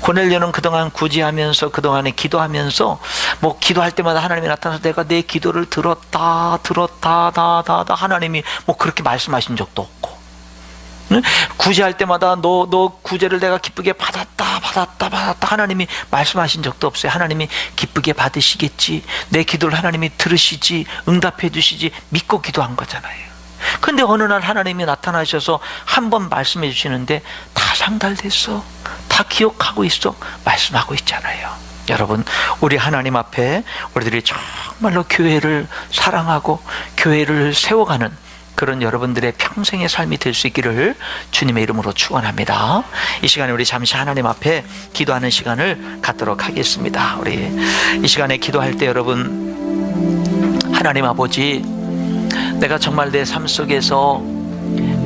고넬료는 그동안 구제하면서, 그동안에 기도하면서 뭐 기도할 때마다 하나님이 나타나서 내가 내 기도를 들었다 하나님이 뭐 그렇게 말씀하신 적도 없고, 응? 구제할 때마다 너 구제를 내가 기쁘게 받았다 하나님이 말씀하신 적도 없어요. 하나님이 기쁘게 받으시겠지, 내 기도를 하나님이 들으시지, 응답해 주시지 믿고 기도한 거잖아요. 근데 어느 날 하나님이 나타나셔서 한 번 말씀해 주시는데 다 상달됐어, 다 기억하고 있어, 말씀하고 있잖아요. 여러분, 우리 하나님 앞에 우리들이 정말로 교회를 사랑하고 교회를 세워가는 그런 여러분들의 평생의 삶이 될 수 있기를 주님의 이름으로 축원합니다. 이 시간에 우리 잠시 하나님 앞에 기도하는 시간을 갖도록 하겠습니다. 우리 이 시간에 기도할 때 여러분, 하나님 아버지, 내가 정말 내 삶 속에서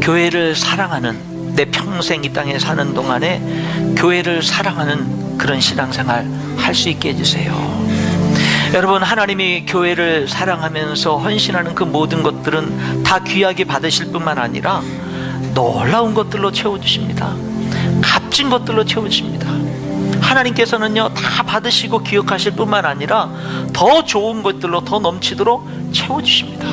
교회를 사랑하는, 내 평생 이 땅에 사는 동안에 교회를 사랑하는 그런 신앙생활 할 수 있게 해주세요. 여러분, 하나님이 교회를 사랑하면서 헌신하는 그 모든 것들은 다 귀하게 받으실 뿐만 아니라 놀라운 것들로 채워주십니다. 값진 것들로 채워주십니다. 하나님께서는요, 다 받으시고 기억하실 뿐만 아니라 더 좋은 것들로 더 넘치도록 채워주십니다.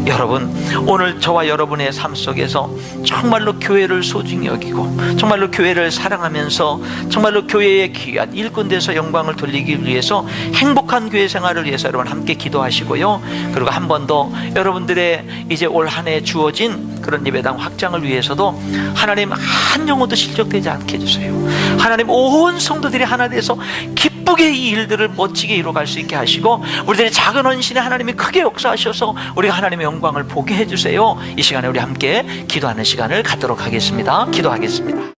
여러분, 오늘 저와 여러분의 삶 속에서 정말로 교회를 소중히 여기고 정말로 교회를 사랑하면서 정말로 교회의 귀한 일꾼돼서 영광을 돌리기 위해서 행복한 교회 생활을 위해서 여러분 함께 기도하시고요. 그리고 한 번 더 여러분들의 이제 올 한 해 주어진 그런 예배당 확장을 위해서도 하나님 한 영혼도 실족되지 않게 해주세요. 하나님 온 성도들이 하나 돼서 기쁨 기쁘게 이 일들을 멋지게 이루어갈 수 있게 하시고, 우리들의 작은 헌신에 하나님이 크게 역사하셔서 우리가 하나님의 영광을 보게 해주세요. 이 시간에 우리 함께 기도하는 시간을 갖도록 하겠습니다. 기도하겠습니다.